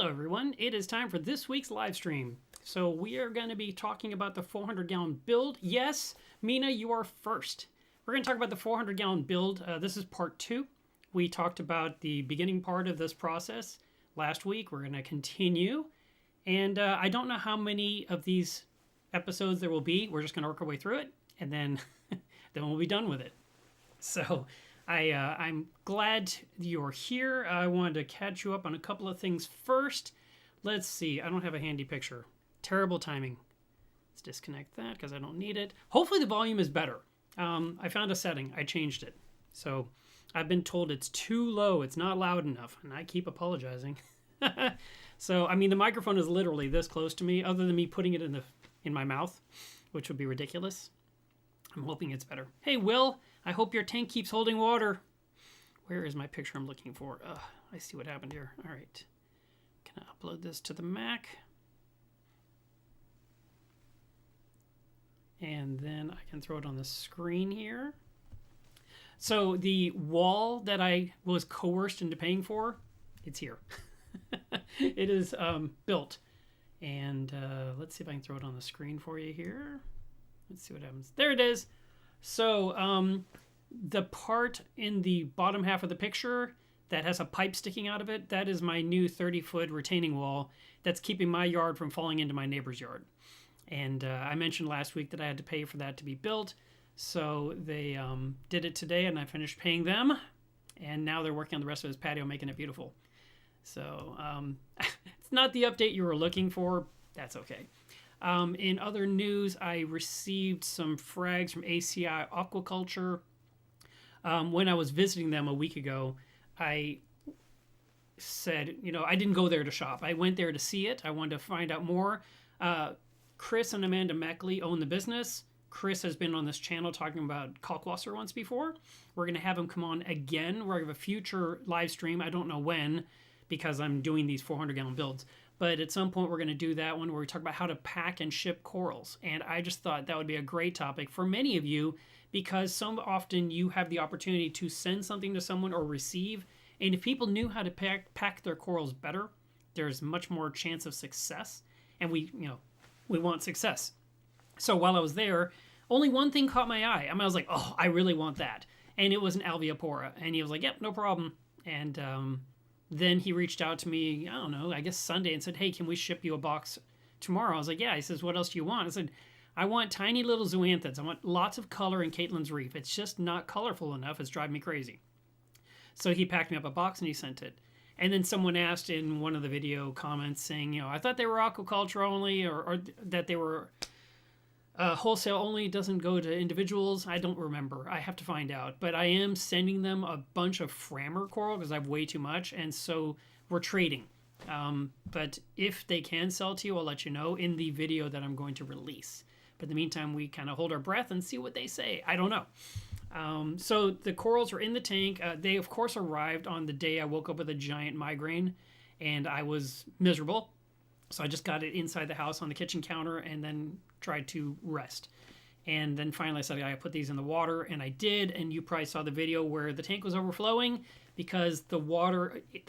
Hello everyone, it is time for this week's live stream. So we are going to be talking about the 400-gallon build. Yes, Mina, you are first. We're going to talk about the 400-gallon build. This is part 2. We talked about the beginning part of this process last week. We're going to continue. And I don't know how many of these episodes there will be. We're just going to work our way through it, and then, then we'll be done with it. So I'm glad you're here. I wanted to catch you up on a couple of things first. Let's see. I don't have a handy picture. Terrible timing. Let's disconnect that because I don't need it. Hopefully the volume is better. I found a setting. I changed it. So I've been told it's too low. It's not loud enough. And I keep apologizing. So, I mean, the microphone is literally this close to me, other than me putting it in my mouth, which would be ridiculous. I'm hoping it's better. Hey, Will, I hope your tank keeps holding water. Where is my picture I'm looking for? I see what happened here. All right. Can I upload this to the Mac? And then I can throw it on the screen here. So the wall that I was coerced into paying for, it's here. It is built. And let's see if I can throw it on the screen for you here. Let's see what happens. There it is. So the part in the bottom half of the picture that has a pipe sticking out of it, that is my new 30-foot retaining wall that's keeping my yard from falling into my neighbor's yard. And I mentioned last week that I had to pay for that to be built. So they did it today, and I finished paying them. And now they're working on the rest of his patio, making it beautiful. So it's not the update you were looking for. That's okay. In other news, I received some frags from ACI Aquaculture. When I was visiting them a week ago, I said, I didn't go there to shop. I went there to see it. I wanted to find out more. Chris and Amanda Meckley own the business. Chris has been on this channel talking about Kalkwasser once before. We're going to have him come on again. We're going to have a future live stream. I don't know when, because I'm doing these 400-gallon builds. But at some point, we're going to do that one where we talk about how to pack and ship corals. And I just thought that would be a great topic for many of you, because so often you have the opportunity to send something to someone or receive. And if people knew how to pack their corals better, there's much more chance of success. And we want success. So while I was there, only one thing caught my eye. I was like, oh, I really want that. And it was an alveopora. And he was like, yep, no problem. And then he reached out to me, I don't know, I guess Sunday, and said, hey, can we ship you a box tomorrow? I was like, yeah. He says, what else do you want? I said, I want tiny little zoanthids. I want lots of color in Caitlin's Reef. It's just not colorful enough. It's driving me crazy. So he packed me up a box and he sent it. And then someone asked in one of the video comments saying, I thought they were aquaculture only, or that they were wholesale only, doesn't go to individuals. I don't remember. I have to find out. But I am sending them a bunch of Frammer coral because I have way too much. And so we're trading. But if they can sell to you, I'll let you know in the video that I'm going to release. But in the meantime, we kind of hold our breath and see what they say. I don't know. So the corals are in the tank. They, of course, arrived on the day I woke up with a giant migraine, and I was miserable. So I just got it inside the house on the kitchen counter and then tried to rest. And then finally I said, I put these in the water, and I did. And you probably saw the video where the tank was overflowing because the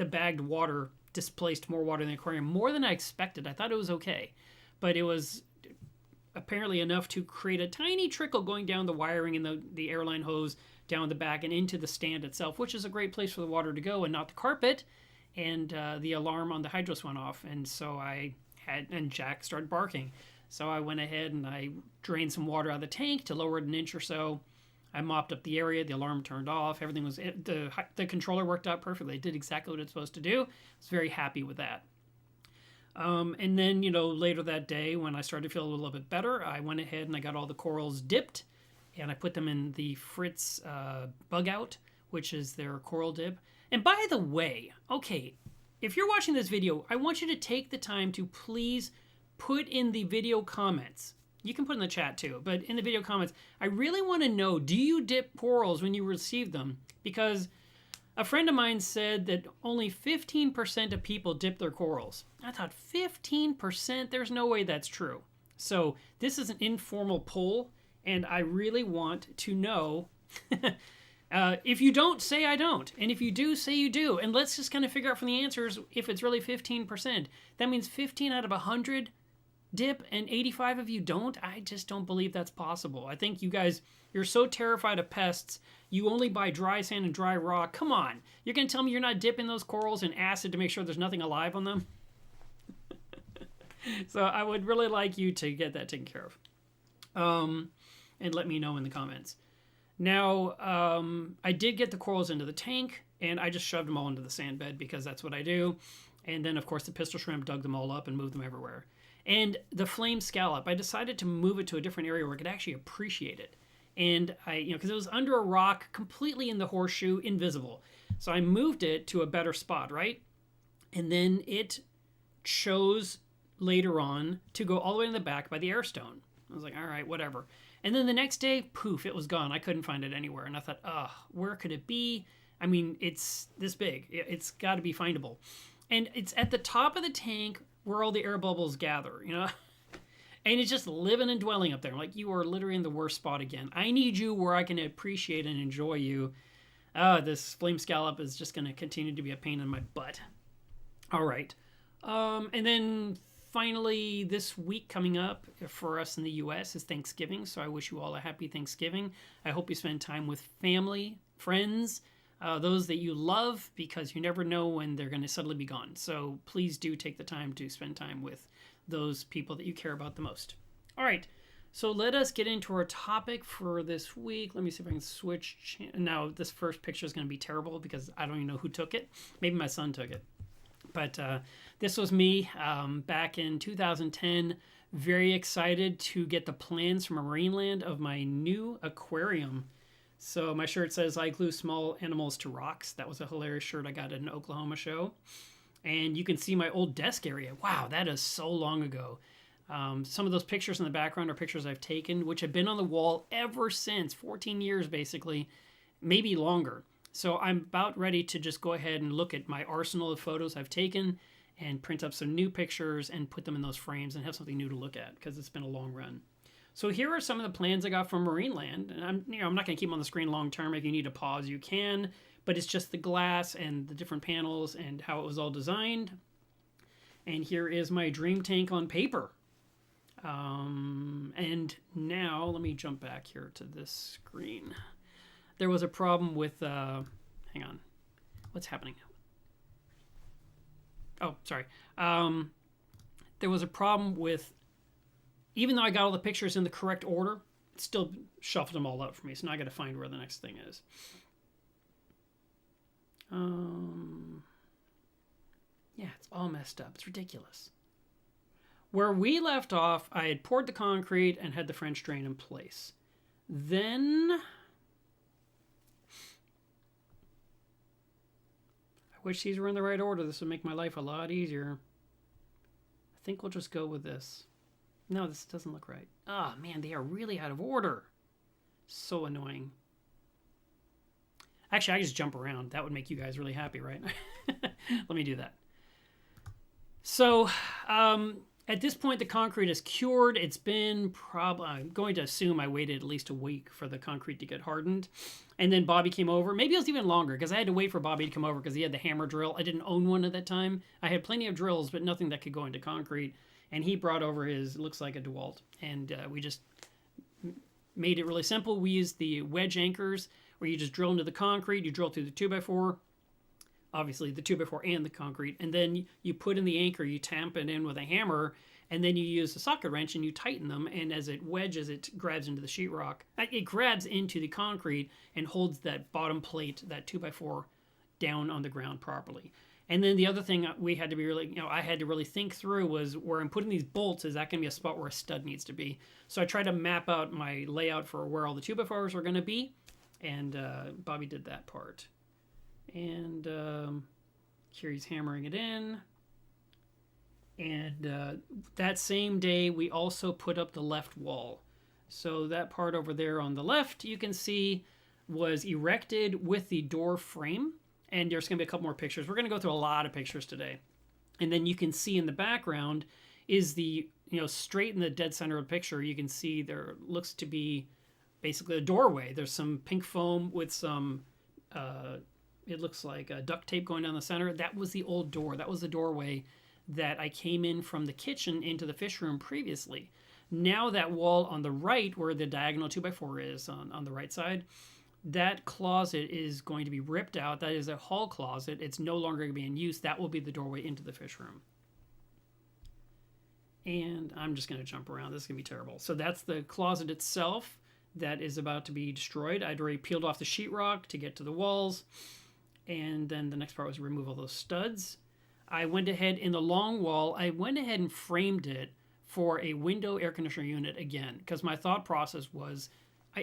bagged water displaced more water in the aquarium, more than I expected. I thought it was okay, but it was apparently enough to create a tiny trickle going down the wiring and the airline hose down the back and into the stand itself, which is a great place for the water to go and not the carpet. And the alarm on the hydros went off, and so and Jack started barking. So I went ahead and I drained some water out of the tank to lower it an inch or so. I mopped up the area. The alarm turned off. Everything was the controller worked out perfectly. It did exactly what it's supposed to do. I was very happy with that. And then, later that day when I started to feel a little bit better, I went ahead and I got all the corals dipped, and I put them in the Fritz Bug Out, which is their coral dip. And by the way, okay, if you're watching this video, I want you to take the time to please put in the video comments. You can put in the chat too, but in the video comments, I really want to know, do you dip corals when you receive them? Because a friend of mine said that only 15% of people dip their corals. I thought 15%? There's no way that's true. So this is an informal poll, and I really want to know If you don't, say I don't. And if you do, say you do. And let's just kind of figure out from the answers if it's really 15%. That means 15 out of 100 dip and 85 of you don't. I just don't believe that's possible. I think you guys, you're so terrified of pests, you only buy dry sand and dry rock. Come on. You're going to tell me you're not dipping those corals in acid to make sure there's nothing alive on them? So I would really like you to get that taken care of. And let me know in the comments. Now, I did get the corals into the tank, and I just shoved them all into the sand bed because that's what I do. And then, of course, the pistol shrimp dug them all up and moved them everywhere. And the flame scallop, I decided to move it to a different area where I could actually appreciate it. And because it was under a rock, completely in the horseshoe, invisible. So I moved it to a better spot, right? And then it chose later on to go all the way in the back by the air stone. I was like, all right, whatever. And then the next day, poof, it was gone. I couldn't find it anywhere. And I thought, where could it be? I mean, it's this big. It's got to be findable. And it's at the top of the tank where all the air bubbles gather, And it's just living and dwelling up there. Like, you are literally in the worst spot again. I need you where I can appreciate and enjoy you. This flame scallop is just going to continue to be a pain in my butt. All right. And then finally, this week coming up for us in the U.S. is Thanksgiving, so I wish you all a happy Thanksgiving. I hope you spend time with family, friends, those that you love, because you never know when they're going to suddenly be gone. So please do take the time to spend time with those people that you care about the most. All right, so let us get into our topic for this week. Let me see if I can switch. Now, this first picture is going to be terrible because I don't even know who took it. Maybe my son took it. But this was me back in 2010, very excited to get the plans from Marineland of my new aquarium. So my shirt says, I glue small animals to rocks. That was a hilarious shirt I got at an Oklahoma show. And you can see my old desk area. Wow, that is so long ago. Some of those pictures in the background are pictures I've taken, which have been on the wall ever since, 14 years basically, maybe longer. So I'm about ready to just go ahead and look at my arsenal of photos I've taken and print up some new pictures and put them in those frames and have something new to look at because it's been a long run. So here are some of the plans I got from Marineland. And I'm not going to keep them on the screen long term. If you need to pause, you can. But it's just the glass and the different panels and how it was all designed. And here is my dream tank on paper. And now let me jump back here to this screen. There was a problem with, hang on, what's happening? Oh, sorry. There was a problem with, even though I got all the pictures in the correct order, it still shuffled them all up for me. So now I got to find where the next thing is. Yeah, it's all messed up. It's ridiculous. Where we left off, I had poured the concrete and had the French drain in place. Then I wish these were in the right order. This would make my life a lot easier. I think we'll just go with this. No, this doesn't look right. Oh, man, they are really out of order. So annoying. Actually, I just jump around. That would make you guys really happy, right? Let me do that. So, at this point, the concrete is cured. It's been I'm going to assume I waited at least a week for the concrete to get hardened. And then Bobby came over. Maybe it was even longer because I had to wait for Bobby to come over because he had the hammer drill. I didn't own one at that time. I had plenty of drills, but nothing that could go into concrete. And he brought over his, it looks like a DeWalt. And we just made it really simple. We used the wedge anchors where you just drill into the concrete. You drill through the 2x4. Obviously, the 2x4 and the concrete. And then you put in the anchor, you tamp it in with a hammer, and then you use a socket wrench and you tighten them. And as it wedges, it grabs into the sheetrock. It grabs into the concrete and holds that bottom plate, that 2x4, down on the ground properly. And then the other thing we had to be really, I had to really think through was where I'm putting these bolts, is that going to be a spot where a stud needs to be? So I tried to map out my layout for where all the 2x4s were going to be. And Bobby did that part. And here he's hammering it in. And that same day, we also put up the left wall. So that part over there on the left, you can see, was erected with the door frame. And there's going to be a couple more pictures. We're going to go through a lot of pictures today. And then you can see in the background is the, straight in the dead center of the picture, you can see there looks to be basically a doorway. There's some pink foam with some, it looks like duct tape going down the center. That was the old door. That was the doorway that I came in from the kitchen into the fish room previously. Now that wall on the right, where the diagonal 2x4 is on the right side, that closet is going to be ripped out. That is a hall closet. It's no longer going to be in use. That will be the doorway into the fish room. And I'm just going to jump around. This is going to be terrible. So that's the closet itself that is about to be destroyed. I'd already peeled off the sheetrock to get to the walls. And then the next part was remove all those studs. I went ahead in the long wall. I went ahead and framed it for a window air conditioner unit again, because my thought process was,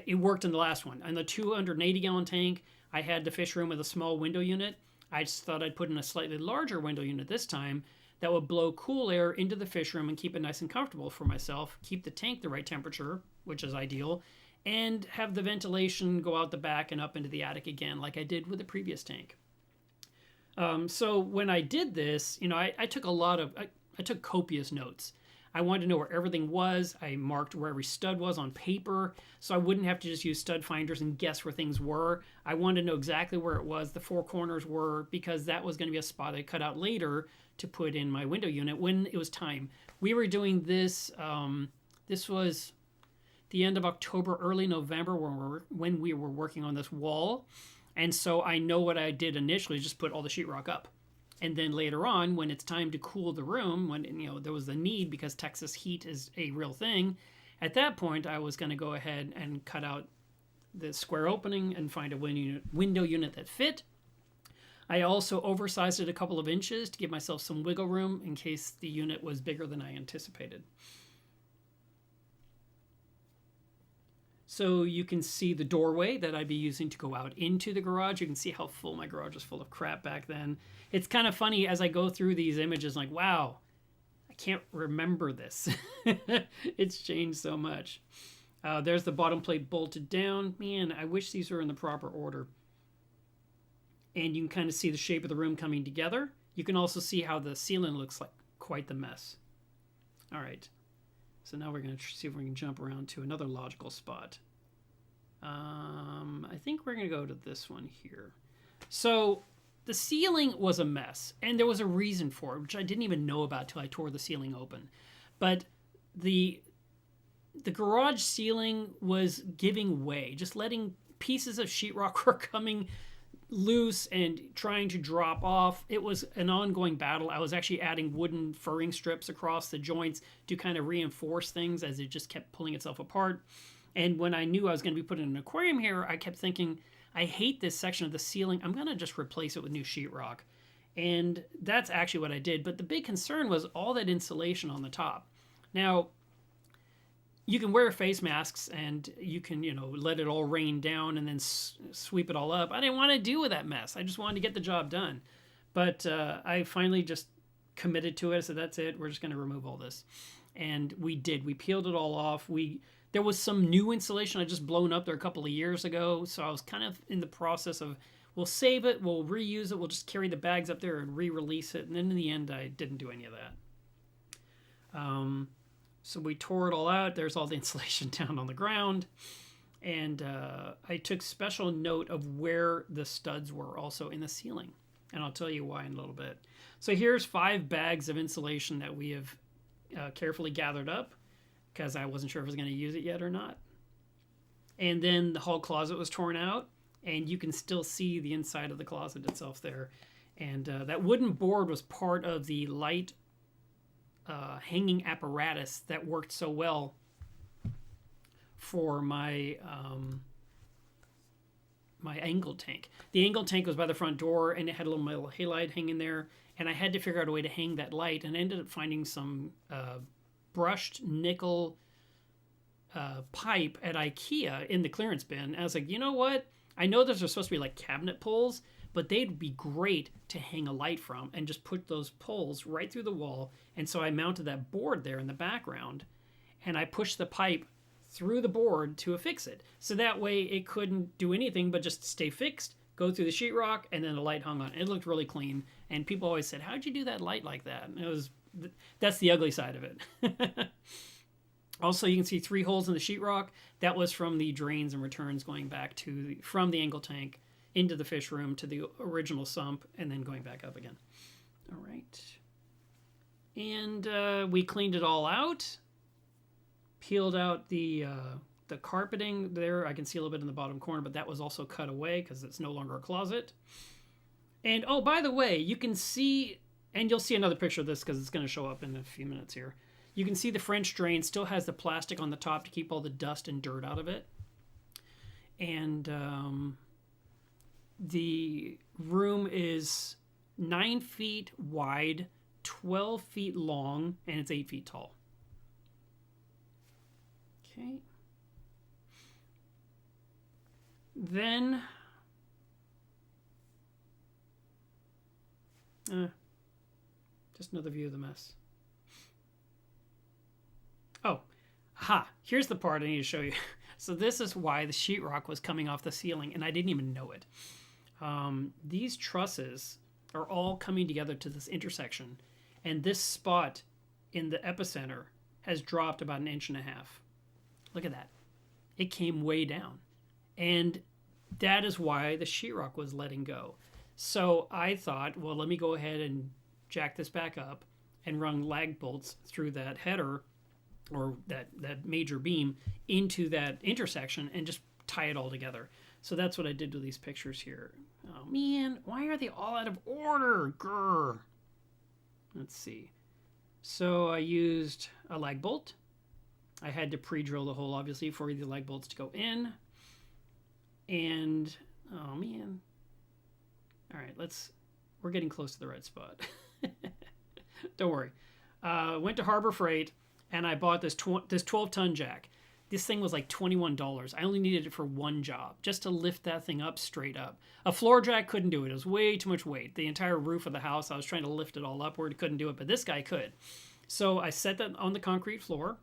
it worked in the last one. On the 280-gallon tank, I had the fish room with a small window unit. I just thought I'd put in a slightly larger window unit this time that would blow cool air into the fish room and keep it nice and comfortable for myself, keep the tank the right temperature, which is ideal, and have the ventilation go out the back and up into the attic again, like I did with the previous tank. So when I did this, I took copious notes. I wanted to know where everything was. I marked where every stud was on paper, so I wouldn't have to just use stud finders and guess where things were. I wanted to know exactly where it was, the four corners were, because that was going to be a spot I cut out later to put in my window unit when it was time. We were doing this, this was the end of October, early November when we were working on this wall. And so I know what I did initially, just put all the sheetrock up. And then later on, when it's time to cool the room, when there was the need because Texas heat is a real thing, at that point I was going to go ahead and cut out the square opening and find a window unit that fit. I also oversized it a couple of inches to give myself some wiggle room in case the unit was bigger than I anticipated. So you can see the doorway that I'd be using to go out into the garage. You can see how full my garage was full of crap back then. It's kind of funny as I go through these images, like, wow, I can't remember this. It's changed so much. There's the bottom plate bolted down. Man, I wish these were in the proper order. And you can kind of see the shape of the room coming together. You can also see how the ceiling looks like quite the mess. All right. So now we're going to see if we can jump around to another logical spot. I think we're going to go to this one here. So the ceiling was a mess, and there was a reason for it, which I didn't even know about till I tore the ceiling open. But the garage ceiling was giving way, just letting pieces of sheetrock were coming loose and trying to drop off. It was an ongoing battle. I was actually adding wooden furring strips across the joints to kind of reinforce things as it just kept pulling itself apart. And when I knew I was going to be putting an aquarium here, I kept thinking, I hate this section of the ceiling. I'm going to just replace it with new sheetrock. And that's actually what I did. But the big concern was all that insulation on the top. Now, you can wear face masks and you can, let it all rain down and then sweep it all up. I didn't want to deal with that mess. I just wanted to get the job done. But I finally just committed to it. I said, that's it. We're just going to remove all this. And we did. We peeled it all off. There was some new insulation I just blown up there a couple of years ago. So I was kind of in the process of, we'll save it, we'll reuse it, we'll just carry the bags up there and re-release it. And then in the end, I didn't do any of that. So we tore it all out. There's all the insulation down on the ground. And I took special note of where the studs were also in the ceiling. And I'll tell you why in a little bit. So here's 5 bags of insulation that we have carefully gathered up because I wasn't sure if I was going to use it yet or not. And then the hall closet was torn out. And you can still see the inside of the closet itself there. And that wooden board was part of the light hanging apparatus that worked so well for my my angled tank. The angled tank was by the front door and it had a little metal halide hanging there, and I had to figure out a way to hang that light, and I ended up finding some brushed nickel pipe at IKEA in the clearance bin. And I was like, you know what? I know those are supposed to be like cabinet poles, but they'd be great to hang a light from and just put those poles right through the wall. And so I mounted that board there in the background and I pushed the pipe through the board to affix it. So that way it couldn't do anything but just stay fixed, go through the sheetrock, and then the light hung on. It looked really clean. And people always said, how'd you do that light like that? And that's the ugly side of it. Also, you can see 3 holes in the sheetrock. That was from the drains and returns going back to from the angle tank into the fish room to the original sump and then going back up again. All right. And we cleaned it all out. Peeled out the carpeting there. I can see a little bit in the bottom corner, but that was also cut away because it's no longer a closet. And oh, by the way, you can see, and you'll see another picture of this because it's going to show up in a few minutes here. You can see the French drain still has the plastic on the top to keep all the dust and dirt out of it. And the room is 9 feet wide, 12 feet long, and it's 8 feet tall. Okay. Then just another view of the mess. Oh, aha, here's the part I need to show you. So this is why the sheetrock was coming off the ceiling, and I didn't even know it. These trusses are all coming together to this intersection, and this spot in the epicenter has dropped about 1.5 inches. Look at that. It came way down. And that is why the sheetrock was letting go. So I thought, well, let me go ahead and jack this back up and run lag bolts through that header or that major beam into that intersection and just tie it all together. So that's what I did with these pictures here. Oh man, why are they all out of order? Grr. Let's see. So I used a lag bolt. I had to pre-drill the hole, obviously, for the lag bolts to go in. And, oh man. All right, we're getting close to the red spot. Don't worry. Went to Harbor Freight, and I bought this 12-ton jack. This thing was like $21. I only needed it for one job, just to lift that thing up straight up. A floor jack couldn't do it. It was way too much weight. The entire roof of the house, I was trying to lift it all upward, couldn't do it, but this guy could. So I set that on the concrete floor,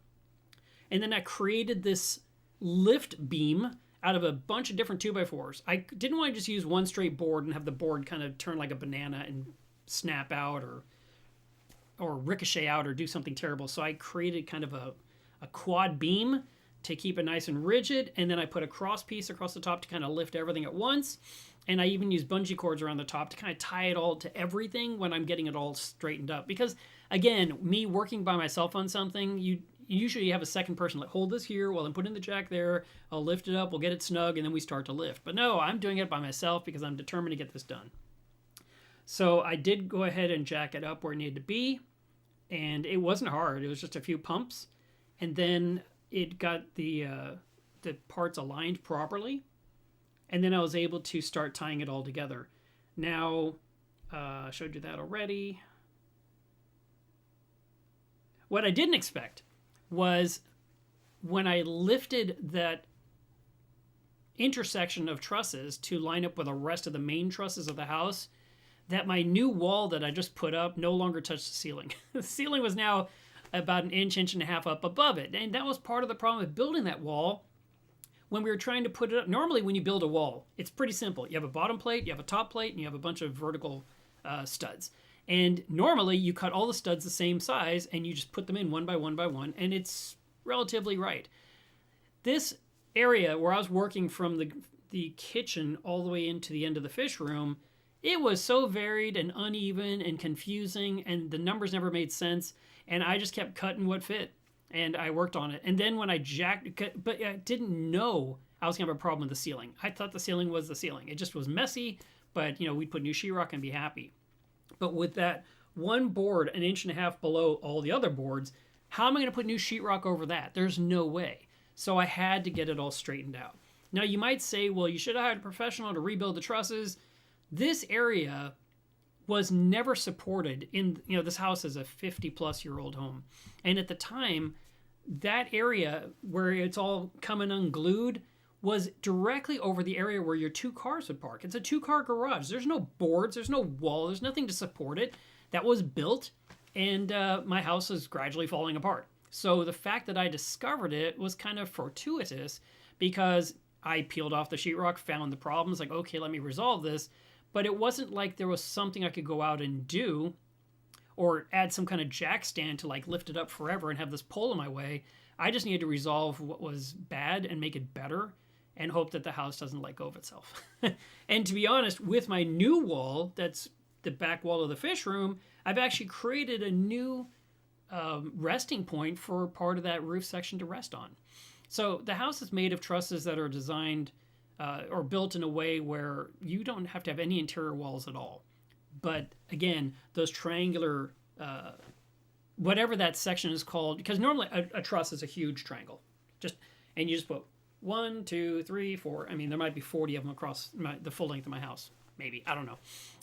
and then I created this lift beam out of a bunch of different 2x4s. I didn't want to just use one straight board and have the board kind of turn like a banana and snap out or ricochet out or do something terrible. So I created kind of a quad beam to keep it nice and rigid, and then I put a cross piece across the top to kind of lift everything at once. And I even use bungee cords around the top to kind of tie it all to everything when I'm getting it all straightened up. Because again, me working by myself on something, you usually have a second person like, hold this here while I'm putting the jack there, I'll lift it up, we'll get it snug, and then we start to lift. But no, I'm doing it by myself because I'm determined to get this done. So I did go ahead and jack it up where it needed to be, and it wasn't hard. It was just a few pumps, and then it got the parts aligned properly, and then I was able to start tying it all together. Now, I showed you that already. What I didn't expect was when I lifted that intersection of trusses to line up with the rest of the main trusses of the house, that my new wall that I just put up no longer touched the ceiling. The ceiling was now about 1 inch, 1.5 inches up above it. And that was part of the problem with building that wall when we were trying to put it up. Normally when you build a wall, it's pretty simple. You have a bottom plate, you have a top plate, and you have a bunch of vertical studs. And normally you cut all the studs the same size and you just put them in one by one by one, and it's relatively right. This area where I was working from the kitchen all the way into the end of the fish room, it was so varied and uneven and confusing, and the numbers never made sense, and I just kept cutting what fit, and I worked on it. And then when I but I didn't know I was going to have a problem with the ceiling. I thought the ceiling was the ceiling. It just was messy, but we'd put new sheetrock and be happy. But with that one board 1.5 inches below all the other boards, how am I going to put new sheetrock over that? There's no way. So I had to get it all straightened out. Now you might say, well, you should have hired a professional to rebuild the trusses. This area was never supported in, this house is a 50-plus-year-old home. And at the time, that area where it's all coming unglued was directly over the area where your 2 cars would park. It's a 2-car garage. There's no boards, there's no wall, there's nothing to support it. That was built, and my house is gradually falling apart. So the fact that I discovered it was kind of fortuitous because I peeled off the sheetrock, found the problems, like, okay, let me resolve this. But it wasn't like there was something I could go out and do or add some kind of jack stand to like lift it up forever and have this pole in my way. I just needed to resolve what was bad and make it better and hope that the house doesn't let go of itself. And to be honest, with my new wall, that's the back wall of the fish room, I've actually created a new resting point for part of that roof section to rest on. So the house is made of trusses that are designed or built in a way where you don't have to have any interior walls at all. But again, those triangular, whatever that section is called, because normally a truss is a huge triangle, and you just put 1, 2, 3, 4. I mean, there might be 40 of them across the full length of my house, maybe, I don't know.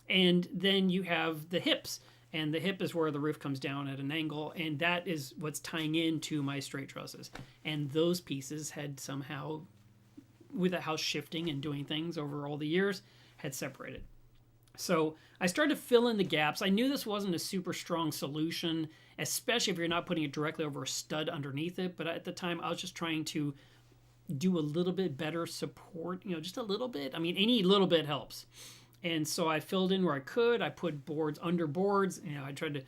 And then you have the hips, and the hip is where the roof comes down at an angle, and that is what's tying into my straight trusses. And those pieces had somehow, with the house shifting and doing things over all the years, had separated. So I started to fill in the gaps. I knew this wasn't a super strong solution, especially if you're not putting it directly over a stud underneath it. But at the time, I was just trying to do a little bit better support, just a little bit. I mean, any little bit helps. And so I filled in where I could. I put boards under boards. I tried to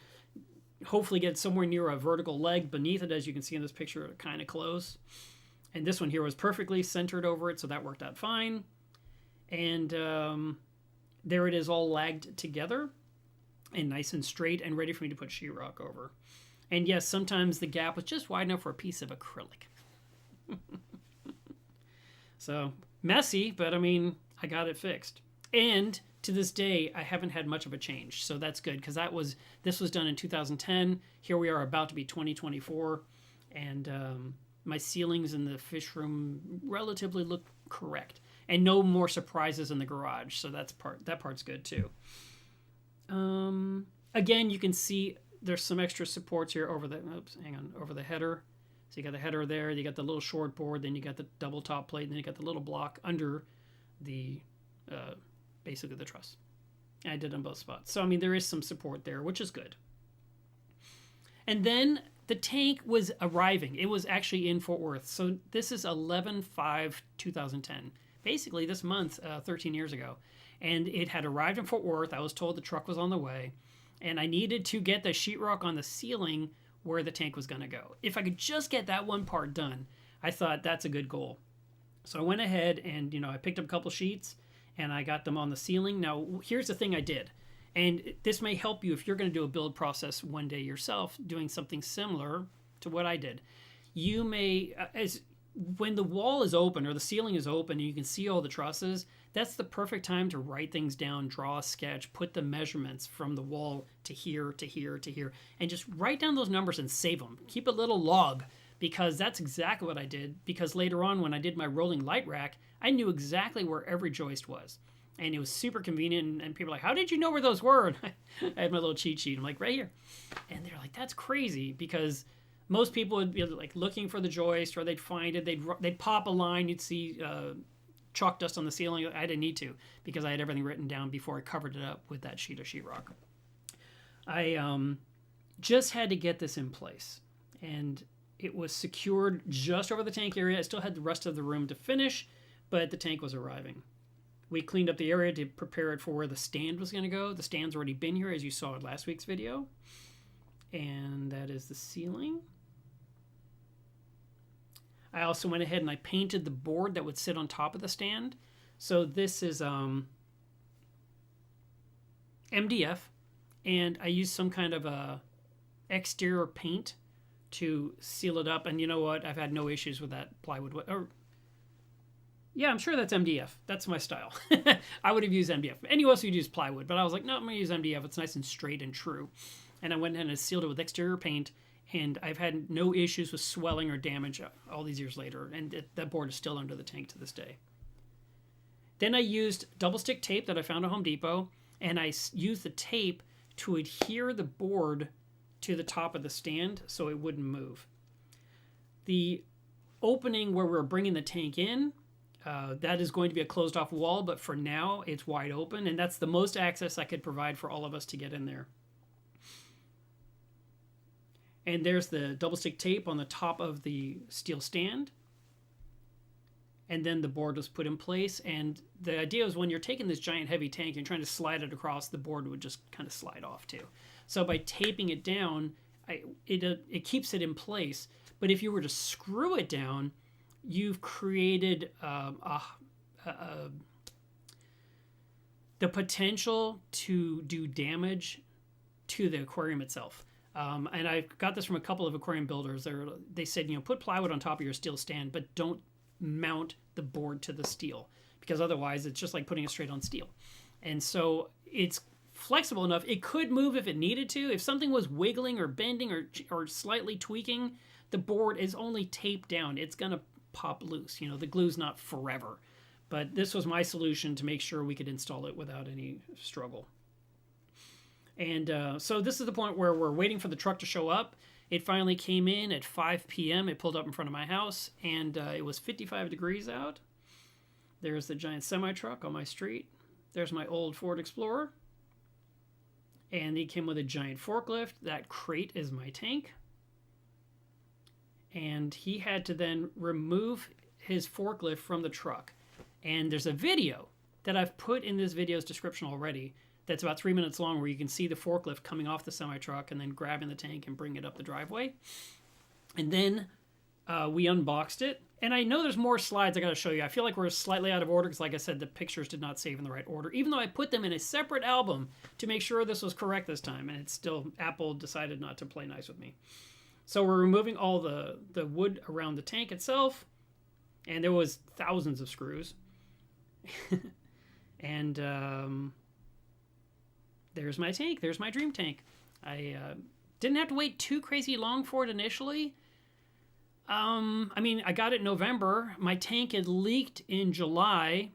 hopefully get somewhere near a vertical leg beneath it, as you can see in this picture, kind of close. And this one here was perfectly centered over it, so that worked out fine. And there it is, all lagged together and nice and straight and ready for me to put sheetrock over. And yes, sometimes the gap was just wide enough for a piece of acrylic. So messy, but I mean, I got it fixed. And to this day, I haven't had much of a change. So that's good, because this was done in 2010. Here we are about to be 2024. And my ceilings in the fish room relatively look correct. And no more surprises in the garage. So that part's good too. Again, you can see there's some extra supports here over the header. So you got the header there, you got the little short board, then you got the double top plate, and then you got the little block under the basically the truss. And I did on both spots. So I mean, there is some support there, which is good. And then the tank was arriving. It was actually in Fort Worth. So this is 11/5/2010. Basically this month, 13 years ago. And it had arrived in Fort Worth. I was told the truck was on the way. And I needed to get the sheetrock on the ceiling where the tank was going to go. If I could just get that one part done, I thought that's a good goal. So I went ahead and, I picked up a couple sheets and I got them on the ceiling. Now, here's the thing I did. And this may help you if you're going to do a build process one day yourself, doing something similar to what I did. You may, when the wall is open or the ceiling is open and you can see all the trusses, that's the perfect time to write things down, draw a sketch, put the measurements from the wall to here, to here, to here, and just write down those numbers and save them. Keep a little log, because that's exactly what I did. Because later on when I did my rolling light rack, I knew exactly where every joist was. And it was super convenient, and people were like, how did you know where those were? And I had my little cheat sheet. I'm like, right here. And they're like, that's crazy, because most people would be like looking for the joist, or they'd find it, they'd pop a line, you'd see chalk dust on the ceiling. I didn't need to, because I had everything written down before I covered it up with that sheet of sheetrock. I just had to get this in place, and it was secured just over the tank area. I still had the rest of the room to finish, but the tank was arriving. We cleaned up the area to prepare it for where the stand was going to go. The stand's already been here, as you saw in last week's video. And that is the ceiling. I also went ahead and I painted the board that would sit on top of the stand. So this is MDF, and I used some kind of a exterior paint to seal it up. And you know what? I've had no issues with that plywood. Yeah, I'm sure that's MDF. That's my style. I would have used MDF. Anyone else would use plywood, but I was like, no, I'm going to use MDF. It's nice and straight and true. And I went ahead and sealed it with exterior paint, and I've had no issues with swelling or damage all these years later, and that board is still under the tank to this day. Then I used double stick tape that I found at Home Depot, and I used the tape to adhere the board to the top of the stand so it wouldn't move. The opening where we're bringing the tank in, that is going to be a closed off wall, but for now it's wide open, and that's the most access I could provide for all of us to get in there. And there's the double stick tape on the top of the steel stand. And then the board was put in place. And the idea is when you're taking this giant heavy tank and trying to slide it across, the board would just kind of slide off too. So by taping it down, it keeps it in place. But if you were to screw it down, you've created the potential to do damage to the aquarium itself. And I got this from a couple of aquarium builders. They said, put plywood on top of your steel stand, but don't mount the board to the steel, because otherwise it's just like putting it straight on steel. And so it's flexible enough. It could move if it needed to. If something was wiggling or bending or slightly tweaking, the board is only taped down. It's going to pop loose. The glue's not forever. But this was my solution to make sure we could install it without any struggle. And so this is the point where we're waiting for the truck to show up. It finally came in at 5 p.m. It pulled up in front of my house, and it was 55 degrees out. There's the giant semi-truck on my street. There's my old Ford Explorer. And he came with a giant forklift. That crate is my tank. And he had to then remove his forklift from the truck. And there's a video that I've put in this video's description already that's about 3 minutes long, where you can see the forklift coming off the semi-truck and then grabbing the tank and bringing it up the driveway. And then we unboxed it. And I know there's more slides I got to show you. I feel like we're slightly out of order because, like I said, the pictures did not save in the right order, even though I put them in a separate album to make sure this was correct this time. And it's still, Apple decided not to play nice with me. So we're removing all the wood around the tank itself. And there was thousands of screws. And there's my tank. There's my dream tank. I didn't have to wait too crazy long for it initially. I got it in November. My tank had leaked in July.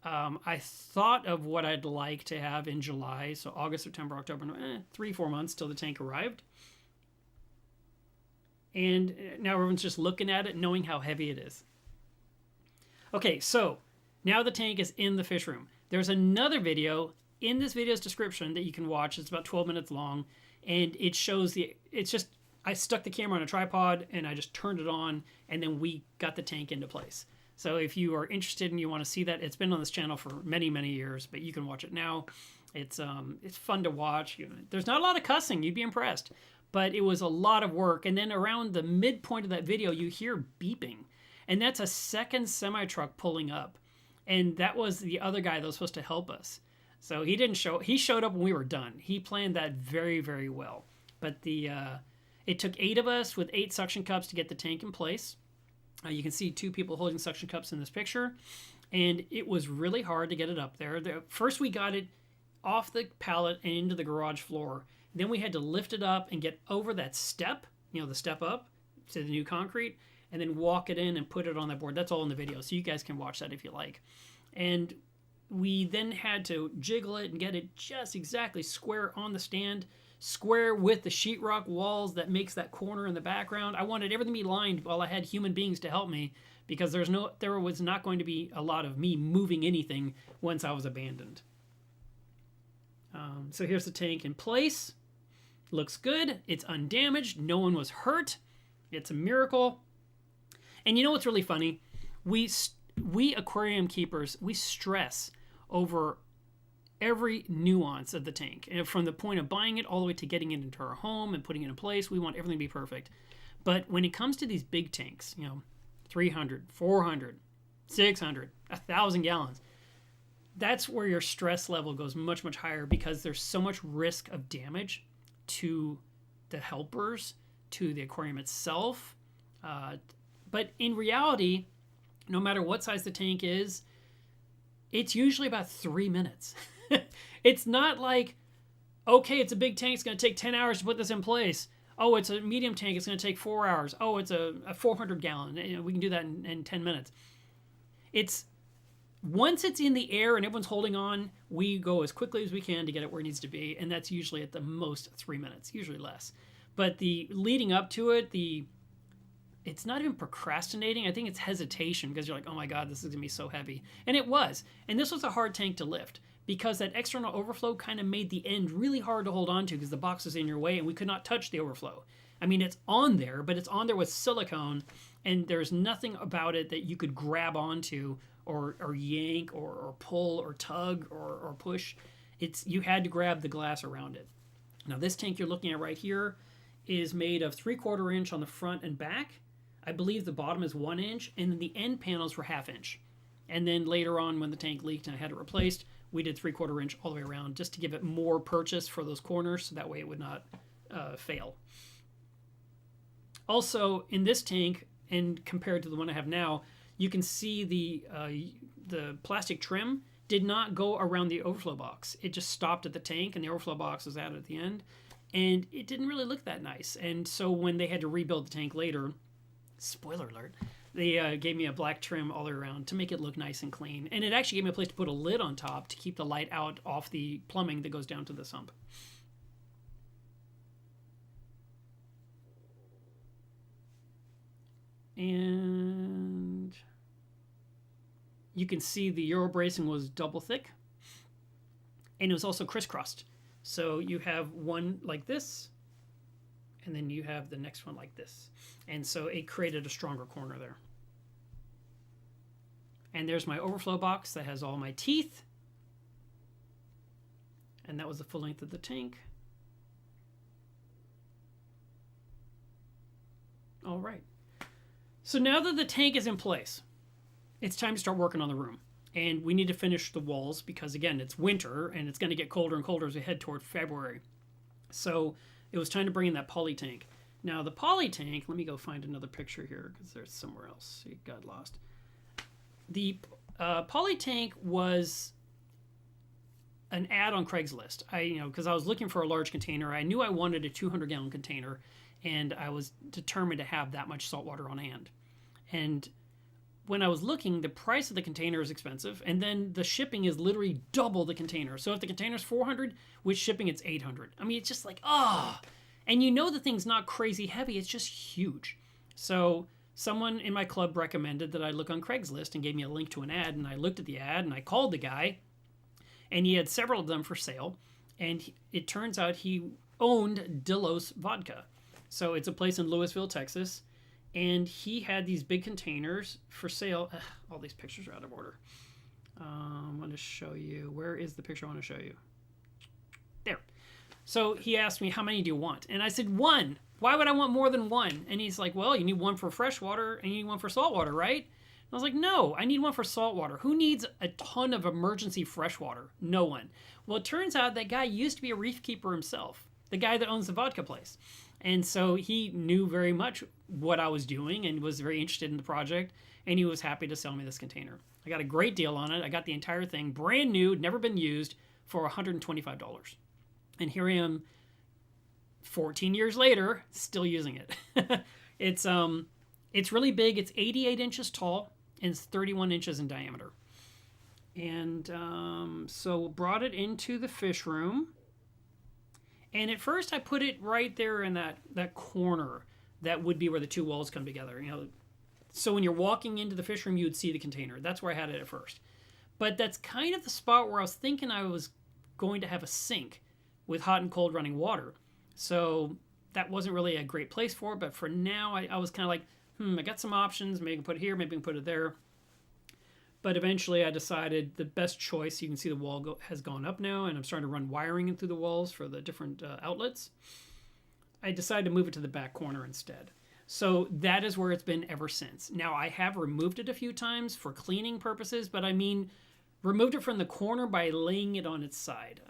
I thought of what I'd like to have in July. So August, September, October, 3-4 months till the tank arrived. And now everyone's just looking at it, knowing how heavy it is. Okay, so now the tank is in the fish room. There's another video in this video's description that you can watch. It's about 12 minutes long, and it shows I stuck the camera on a tripod and I just turned it on, and then we got the tank into place. So if you are interested and you want to see that, it's been on this channel for many, many years, but you can watch it now. It's fun to watch. There's not a lot of cussing. You'd be impressed. But it was a lot of work. And then around the midpoint of that video, you hear beeping. And that's a second semi-truck pulling up. And that was the other guy that was supposed to help us. So he showed up when we were done. He planned that very, very well. But it took 8 of us with 8 suction cups to get the tank in place. You can see 2 people holding suction cups in this picture. And it was really hard to get it up there. First we got it off the pallet and into the garage floor. Then we had to lift it up and get over that step, the step up to the new concrete, and then walk it in and put it on that board. That's all in the video, so you guys can watch that if you like. And we then had to jiggle it and get it just exactly square on the stand, square with the sheetrock walls that makes that corner in the background. I wanted everything to be lined while I had human beings to help me, because there was not going to be a lot of me moving anything once I was abandoned. So here's the tank in place. Looks good. It's undamaged. No one was hurt. It's a miracle. And you know what's really funny? We aquarium keepers, we stress over every nuance of the tank. And from the point of buying it all the way to getting it into our home and putting it in place, we want everything to be perfect. But when it comes to these big tanks, 300, 400, 600, 1,000 gallons, that's where your stress level goes much, much higher, because there's so much risk of damage to the helpers, to the aquarium itself. But in reality, no matter what size the tank is, it's usually about 3 minutes. It's not like, okay, it's a big tank, it's going to take 10 hours to put this in place. Oh, it's a medium tank, it's going to take 4 hours. Oh, it's a 400 gallon. We can do that in 10 minutes. Once it's in the air and everyone's holding on, we go as quickly as we can to get it where it needs to be, and that's usually at the most 3 minutes, usually less. But the leading up to it, it's not even procrastinating. I think it's hesitation, because you're like, oh my God, this is going to be so heavy. And it was. And this was a hard tank to lift, because that external overflow kind of made the end really hard to hold on to, because the box was in your way and we could not touch the overflow. I mean, it's on there, but it's on there with silicone, and there's nothing about it that you could grab onto or yank or pull or tug or push. You had to grab the glass around it. Now this tank you're looking at right here is made of 3/4 inch on the front and back. I believe the bottom is 1 inch, and then the end panels were 1/2 inch. And then later on, when the tank leaked and I had it replaced, we did 3/4 inch all the way around just to give it more purchase for those corners, so that way it would not fail. Also, in this tank, and compared to the one I have now, you can see the plastic trim did not go around the overflow box. It just stopped at the tank, and the overflow box was added at the end. And it didn't really look that nice. And so when they had to rebuild the tank later, spoiler alert, they gave me a black trim all the way around to make it look nice and clean. And it actually gave me a place to put a lid on top to keep the light out off the plumbing that goes down to the sump. And you can see the Euro bracing was double thick, and it was also crisscrossed. So you have one like this, and then you have the next one like this. And so it created a stronger corner there. And there's my overflow box that has all my teeth. And that was the full length of the tank. All right. So now that the tank is in place, it's time to start working on the room. And we need to finish the walls because, again, it's winter and it's going to get colder and colder as we head toward February. So it was time to bring in that poly tank. Now, the poly tank, let me go find another picture here because there's somewhere else. It got lost. The poly tank was an ad on Craigslist. Because I was looking for a large container. I knew I wanted a 200-gallon container, and I was determined to have that much salt water on hand. And when I was looking, the price of the container is expensive, and then the shipping is literally double the container. So if the container's $400, with shipping it's $800. I mean, it's just like, and you know the thing's not crazy heavy, it's just huge. So someone in my club recommended that I look on Craigslist and gave me a link to an ad, and I looked at the ad and I called the guy, and he had several of them for sale, and it turns out he owned Delos Vodka. So it's a place in Louisville, Texas. And he had these big containers for sale. All these pictures are out of order. I want to show you. Where is the picture I want to show you? There. So he asked me, how many do you want? And I said, one. Why would I want more than one? And he's like, well, you need one for fresh water and you need one for salt water, right? And I was like, no, I need one for salt water. Who needs a ton of emergency fresh water? No one. Well, it turns out that guy used to be a reef keeper himself. The guy that owns the vodka place. And so he knew very much what I was doing and was very interested in the project, and he was happy to sell me this container. I got a great deal on it. I got the entire thing brand new, never been used, for $125. And here I am 14 years later, still using it. It's really big. It's 88 inches tall and it's 31 inches in diameter. And so brought it into the fish room. And at first I put it right there in that corner that would be where the two walls come together. So when you're walking into the fish room, you would see the container. That's where I had it at first. But that's kind of the spot where I was thinking I was going to have a sink with hot and cold running water. So that wasn't really a great place for it. But for now, I was kind of like, I got some options. Maybe I can put it here, maybe I can put it there. But eventually I decided the best choice, you can see the wall has gone up now, and I'm starting to run wiring in through the walls for the different outlets. I decided to move it to the back corner instead. So that is where it's been ever since. Now, I have removed it a few times for cleaning purposes, but I mean, removed it from the corner by laying it on its side,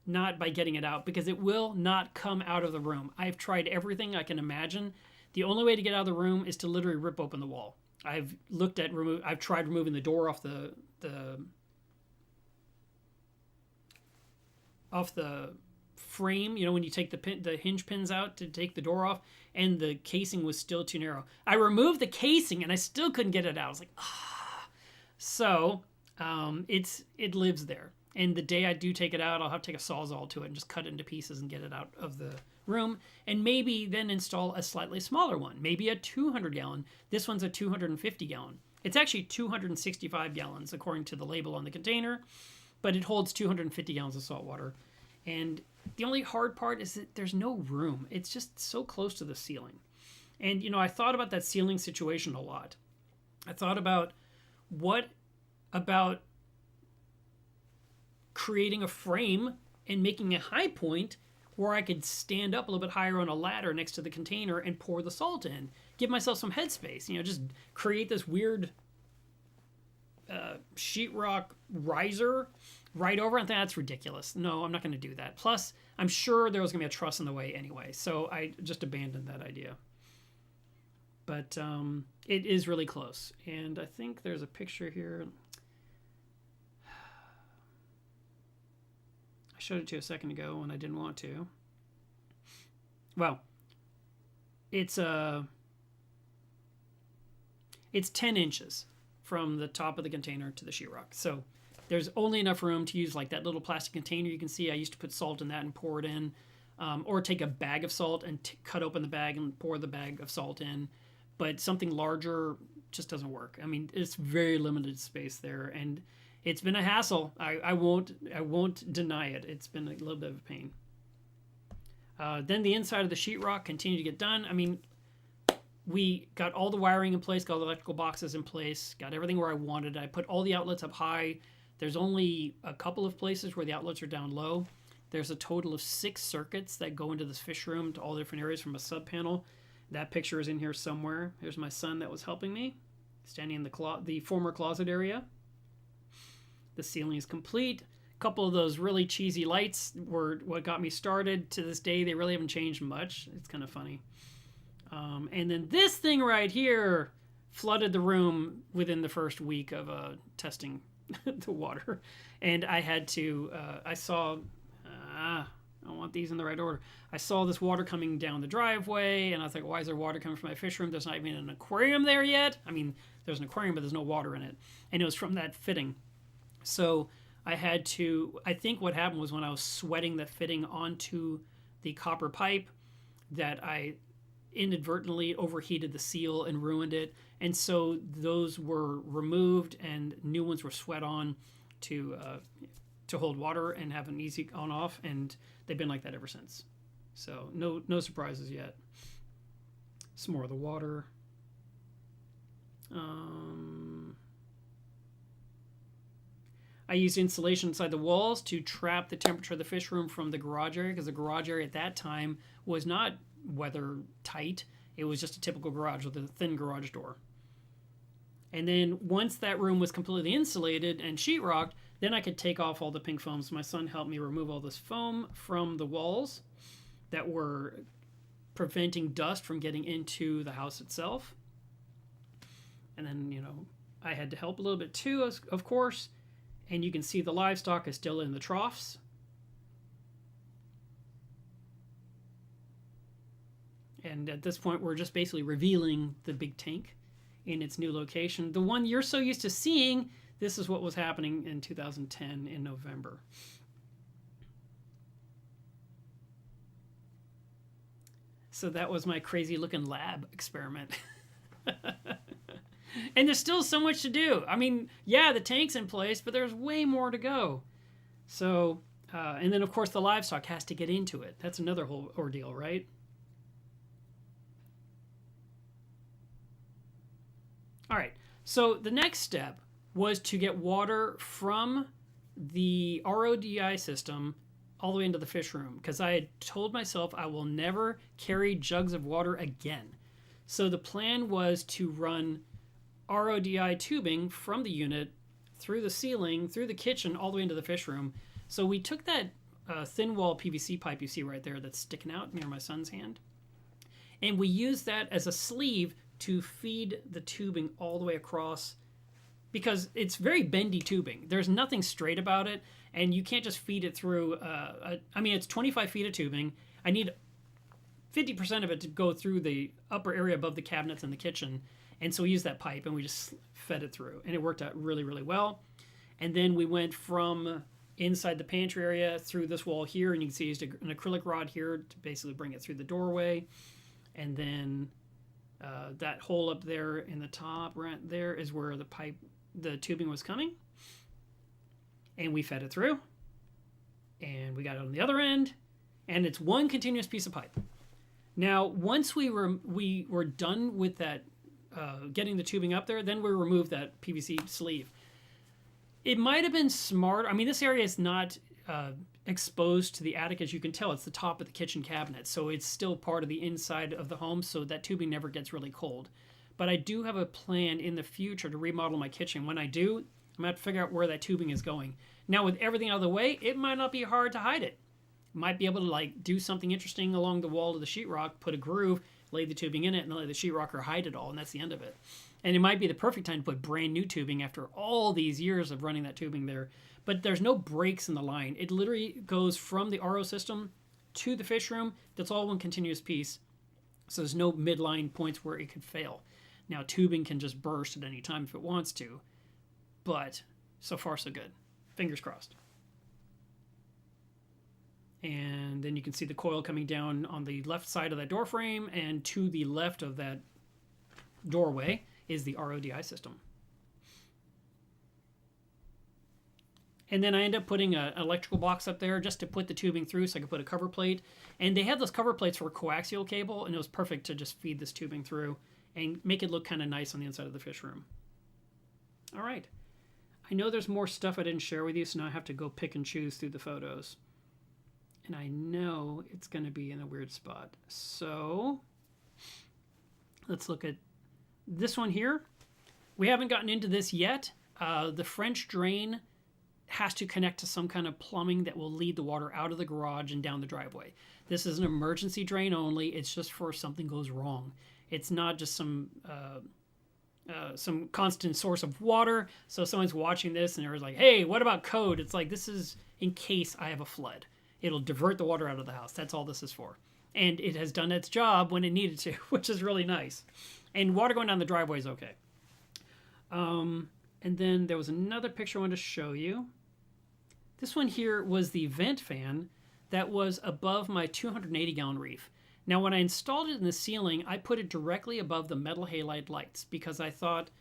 not by getting it out, because it will not come out of the room. I've tried everything I can imagine. The only way to get out of the room is to literally rip open the wall. I've tried removing the door off the frame, when you take the hinge pins out to take the door off, and the casing was still too narrow. I removed the casing and I still couldn't get it out. I was like, So it lives there. And the day I do take it out, I'll have to take a Sawzall to it and just cut it into pieces and get it out of the room, and maybe then install a slightly smaller one, maybe a 200-gallon. This one's a 250-gallon. It's actually 265 gallons according to the label on the container, but it holds 250 gallons of salt water. And the only hard part is that there's no room. It's just so close to the ceiling. And, I thought about that ceiling situation a lot. I thought about what about creating a frame and making a high point where I could stand up a little bit higher on a ladder next to the container and pour the salt in, give myself some headspace, just create this weird sheetrock riser right over. I think that's ridiculous. No, I'm not going to do that. Plus, I'm sure there was going to be a truss in the way anyway, so I just abandoned that idea. But it is really close, and I think there's a picture here. I showed it to you a second ago when I didn't want to. Well, it's 10 inches from the top of the container to the sheetrock. So there's only enough room to use like that little plastic container you can see. I used to put salt in that and pour it in, or take a bag of salt and cut open the bag and pour the bag of salt in. But something larger just doesn't work. I mean, it's very limited space there, and it's been a hassle. I won't deny it. It's been a little bit of a pain. Then the inside of the sheetrock continued to get done. I mean, we got all the wiring in place, got all the electrical boxes in place, got everything where I wanted. I put all the outlets up high. There's only a couple of places where the outlets are down low. There's a total of 6 circuits that go into this fish room to all the different areas from a sub panel. That picture is in here somewhere. Here's my son that was helping me, standing in the former closet area. The ceiling is complete. A couple of those really cheesy lights were what got me started. To this day, they really haven't changed much. It's kind of funny. And then this thing right here flooded the room within the first week of testing the water. And I had to, I want these in the right order. I saw this water coming down the driveway, and I was like, why is there water coming from my fish room? There's not even an aquarium there yet. I mean, there's an aquarium, but there's no water in it. And it was from that fitting. So I had to, I think what happened was when I was sweating the fitting onto the copper pipe, that I inadvertently overheated the seal and ruined it. And so those were removed and new ones were sweat on to hold water and have an easy on off, and they've been like that ever since. So no surprises yet. Some more of the water. I used insulation inside the walls to trap the temperature of the fish room from the garage area, because the garage area at that time was not weather tight. It was just a typical garage with a thin garage door. And then once that room was completely insulated and sheetrocked, then I could take off all the pink foam. So my son helped me remove all this foam from the walls that were preventing dust from getting into the house itself. And then, I had to help a little bit too, of course. And you can see the livestock is still in the troughs. And at this point, we're just basically revealing the big tank in its new location. The one you're so used to seeing, this is what was happening in 2010 in November. So that was my crazy looking lab experiment. And there's still so much to do. I mean, yeah, the tank's in place, but there's way more to go. So, and then of course the livestock has to get into it. That's another whole ordeal, right? All right, so the next step was to get water from the RODI system all the way into the fish room, because I had told myself I will never carry jugs of water again. So the plan was to run RODI tubing from the unit through the ceiling, through the kitchen, all the way into the fish room. So we took that thin wall PVC pipe you see right there that's sticking out near my son's hand, and we used that as a sleeve to feed the tubing all the way across, because it's very bendy tubing. There's nothing straight about it, and you can't just feed it through. It's 25 feet of tubing. I need 50% of it to go through the upper area above the cabinets in the kitchen, and so we used that pipe and we just fed it through, and it worked out really, really well. And then we went from inside the pantry area through this wall here, and you can see I used an acrylic rod here to basically bring it through the doorway, and then that hole up there in the top right there is where the tubing was coming, and we fed it through, and we got it on the other end, and it's one continuous piece of pipe. Now, once we were done with that, getting the tubing up there, then we removed that PVC sleeve. It might have been smart. I mean, this area is not exposed to the attic. As you can tell, it's the top of the kitchen cabinet, so it's still part of the inside of the home, so that tubing never gets really cold. But I do have a plan in the future to remodel my kitchen. When I do, I'm gonna have to figure out where that tubing is going. Now, with everything out of the way, it might not be hard to hide it. Might be able to like do something interesting along the wall of the sheetrock, put a groove, lay the tubing in it, and let the sheetrocker hide it all, and that's the end of it. And it might be the perfect time to put brand new tubing after all these years of running that tubing there. But there's no breaks in the line. It literally goes from the RO system to the fish room. That's all one continuous piece. So there's no midline points where it could fail. Now, tubing can just burst at any time if it wants to, but so far so good. Fingers crossed. And then you can see the coil coming down on the left side of that door frame, and to the left of that doorway is the RODI system. And then I end up putting an electrical box up there just to put the tubing through, so I could put a cover plate. And they have those cover plates for coaxial cable, and it was perfect to just feed this tubing through and make it look kind of nice on the inside of the fish room. All right. I know there's more stuff I didn't share with you, so now I have to go pick and choose through the photos. And I know it's going to be in a weird spot. So let's look at this one here. We haven't gotten into this yet. The French drain has to connect to some kind of plumbing that will lead the water out of the garage and down the driveway. This is an emergency drain only. It's just for if something goes wrong. It's not just some constant source of water. So someone's watching this and they're like, hey, what about code? It's like, this is in case I have a flood. It'll divert the water out of the house. That's all this is for. And it has done its job when it needed to, which is really nice. And water going down the driveway is okay. And then there was another picture I wanted to show you. This one here was the vent fan that was above my 280-gallon reef. Now, when I installed it in the ceiling, I put it directly above the metal halide lights because I thought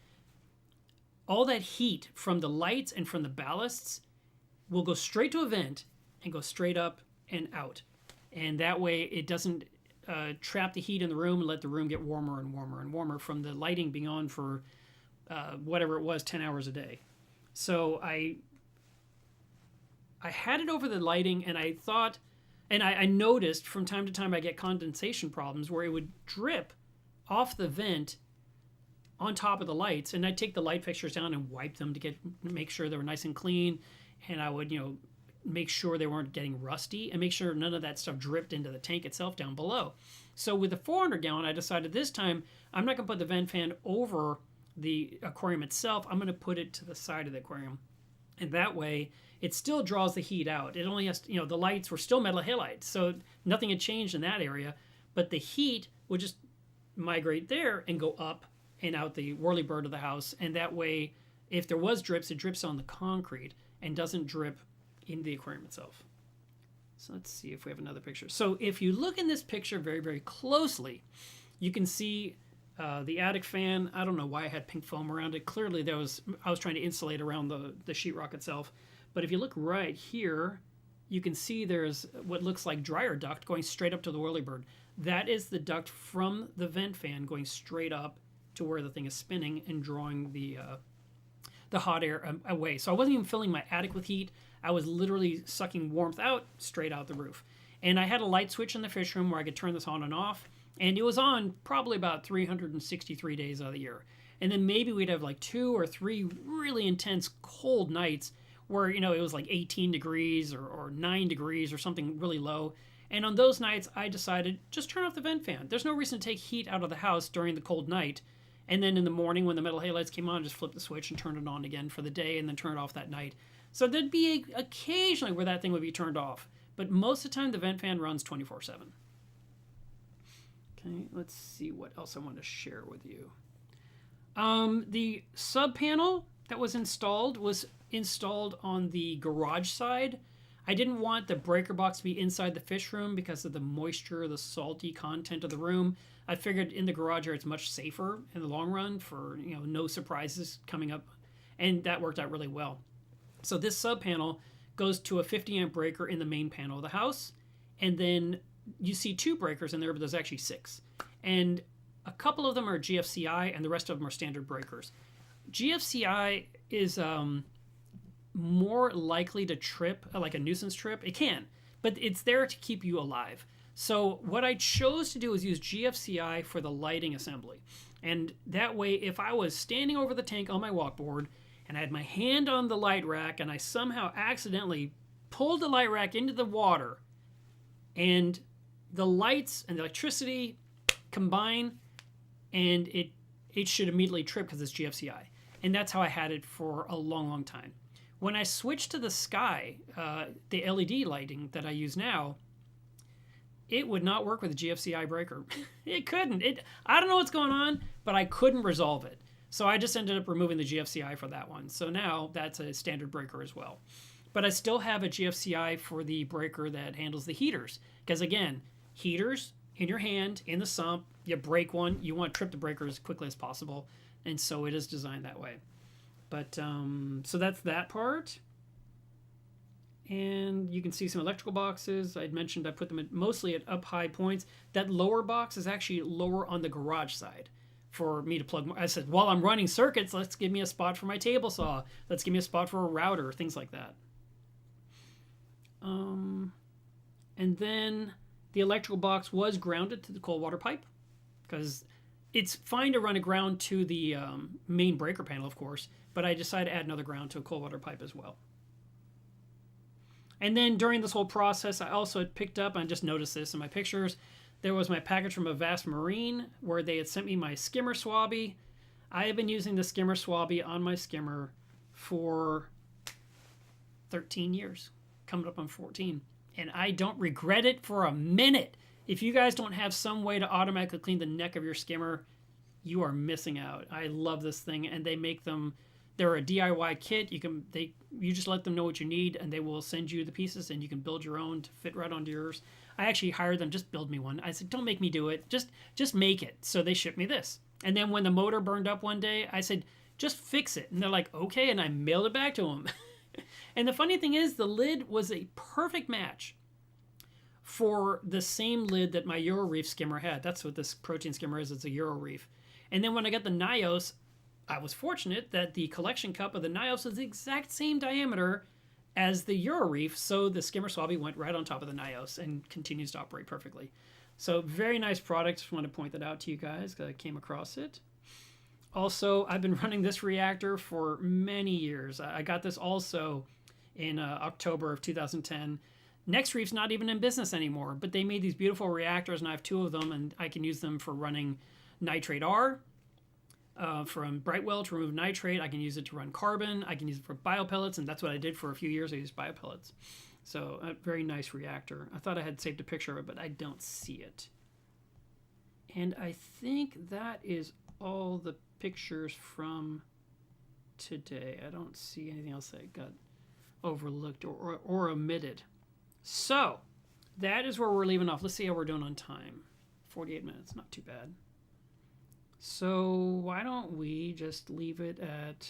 all that heat from the lights and from the ballasts will go straight to a vent and go straight up and out. And that way it doesn't trap the heat in the room and let the room get warmer and warmer and warmer from the lighting being on for whatever it was, 10 hours a day. So I had it over the lighting, and I thought, and I noticed from time to time I get condensation problems where it would drip off the vent on top of the lights, and I'd take the light fixtures down and wipe them to make sure they were nice and clean, and I would, make sure they weren't getting rusty and make sure none of that stuff dripped into the tank itself down below. So with the 400-gallon, I decided this time I'm not going to put the vent fan over the aquarium itself. I'm going to put it to the side of the aquarium. And that way, it still draws the heat out. It only has to, the lights were still metal halides, so nothing had changed in that area. But the heat would just migrate there and go up and out the whirlybird of the house. And that way, if there was drips, it drips on the concrete and doesn't drip in the aquarium itself. So let's see if we have another picture. So if you look in this picture very, very closely, you can see the attic fan. I don't know why I had pink foam around it. Clearly I was trying to insulate around the sheetrock itself. But if you look right here, you can see there's what looks like dryer duct going straight up to the whirlybird. That is the duct from the vent fan going straight up to where the thing is spinning and drawing the hot air away. So I wasn't even filling my attic with heat. I was literally sucking warmth out straight out the roof. And I had a light switch in the fish room where I could turn this on and off. And it was on probably about 363 days out of the year. And then maybe we'd have like 2 or 3 really intense cold nights where, it was like 18 degrees or 9 degrees or something really low. And on those nights, I decided, just turn off the vent fan. There's no reason to take heat out of the house during the cold night. And then in the morning when the metal halides came on, just flip the switch and turn it on again for the day and then turn it off that night. So there'd be occasionally where that thing would be turned off. But most of the time, the vent fan runs 24/7. Okay, let's see what else I want to share with you. The sub panel that was installed on the garage side. I didn't want the breaker box to be inside the fish room because of the moisture, the salty content of the room. I figured in the garage area it's much safer in the long run for no surprises coming up, and that worked out really well. So this sub panel goes to a 50 amp breaker in the main panel of the house, and then you see 2 breakers in there, but there's actually 6. And a couple of them are GFCI, and the rest of them are standard breakers. GFCI is more likely to trip, like a nuisance trip. It can, but it's there to keep you alive. So what I chose to do is use GFCI for the lighting assembly. And that way, if I was standing over the tank on my walkboard and I had my hand on the light rack and I somehow accidentally pulled the light rack into the water and the lights and the electricity combine, and it should immediately trip because it's GFCI. And that's how I had it for a long, long time. When I switched to the Sky, the LED lighting that I use now, it would not work with a GFCI breaker. It couldn't. I don't know what's going on, but I couldn't resolve it. So I just ended up removing the GFCI for that one. So now that's a standard breaker as well. But I still have a GFCI for the breaker that handles the heaters. Because again, heaters in your hand, in the sump, you break one, you want to trip the breaker as quickly as possible. And so it is designed that way. But so that's that part. And you can see some electrical boxes. I'd mentioned I put them mostly at up high points. That lower box is actually lower on the garage side for me to plug more. I said, while I'm running circuits, let's give me a spot for my table saw. Let's give me a spot for a router, things like that. And then the electrical box was grounded to the cold water pipe because it's fine to run a ground to the main breaker panel, of course, but I decided to add another ground to a cold water pipe as well. And then during this whole process, I also had picked up, I just noticed this in my pictures, there was my package from Avast Marine where they had sent me my skimmer swabby. I have been using the skimmer swabby on my skimmer for 13 years, coming up on 14. And I don't regret it for a minute. If you guys don't have some way to automatically clean the neck of your skimmer, you are missing out. I love this thing, and they make them. They're a DIY kit. You just let them know what you need, and they will send you the pieces, and you can build your own to fit right onto yours. I actually hired them, just build me one. I said, don't make me do it. Just make it. So they shipped me this. And then when the motor burned up one day, I said, just fix it. And they're like, okay. And I mailed it back to them. And the funny thing is, the lid was a perfect match for the same lid that my Euroreef skimmer had. That's what this protein skimmer is. It's a Euroreef. And then when I got the Nios, I was fortunate that the collection cup of the Nios was the exact same diameter as the Euroreef, so the skimmer swabby went right on top of the Nios and continues to operate perfectly. So very nice product. Just want to point that out to you guys because I came across it. Also, I've been running this reactor for many years. I got this also in October of 2010. NextReef's not even in business anymore, but they made these beautiful reactors, and I have two of them, and I can use them for running nitrate R from Brightwell to remove nitrate. I can use it to run carbon. I can use it for biopellets, and that's what I did for a few years. I used biopellets. So a very nice reactor. I thought I had saved a picture of it, but I don't see it. And I think that is all the pictures from today. I don't see anything else that got overlooked or omitted. So that is where we're leaving off. Let's see how we're doing on time. 48 minutes, not too bad. So why don't we just leave it at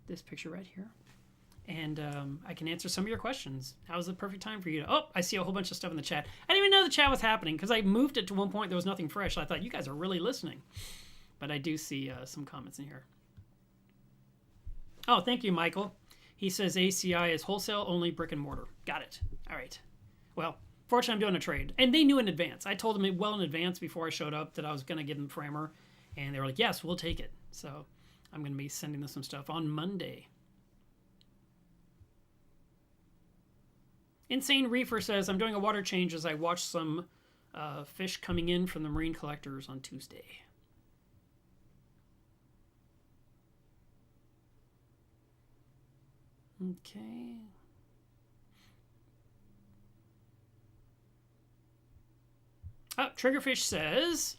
this picture right here? And I can answer some of your questions. How's the perfect time for you to... Oh, I see a whole bunch of stuff in the chat. I didn't even know the chat was happening because I moved it to one point. There was nothing fresh. I thought you guys are really listening. But I do see some comments in here. Oh, thank you, Michael. He says ACI is wholesale only brick and mortar. Got it. All right. Well, fortunately, I'm doing a trade. And they knew in advance. I told them well in advance before I showed up that I was going to give them Framer. And they were like, yes, we'll take it. So I'm going to be sending them some stuff on Monday. Insane Reefer says, I'm doing a water change as I watch some fish coming in from the marine collectors on Tuesday. Okay. Triggerfish says,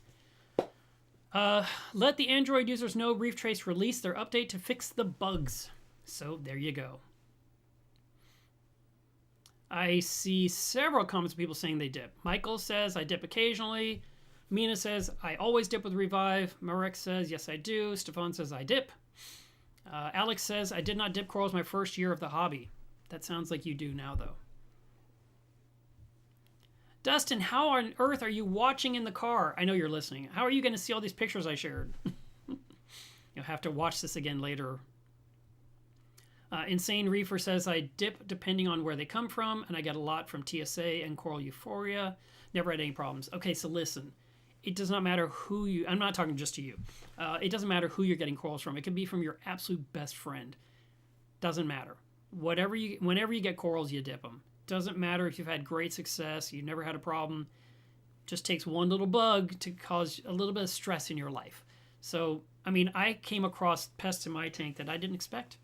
let the Android users know Reef Trace released their update to fix the bugs. So there you go. I see several comments of people saying they dip. Michael says, I dip occasionally. Mina says, I always dip with Revive. Marek says, yes, I do. Stefan says, I dip. Alex says, I did not dip corals my first year of the hobby. That sounds like you do now, though. Dustin, how on earth are you watching in the car? I know you're listening. How are you going to see all these pictures I shared? You'll have to watch this again later. Insane Reefer says, I dip depending on where they come from, and I get a lot from TSA and Coral Euphoria. Never had any problems. Okay, so listen. It does not matter who you... I'm not talking just to you. It doesn't matter who you're getting corals from. It could be from your absolute best friend. Doesn't matter. Whenever you get corals, you dip them. Doesn't matter if you've had great success, you've never had a problem. Just takes one little bug to cause a little bit of stress in your life. So, I mean, I came across pests in my tank that I didn't expect.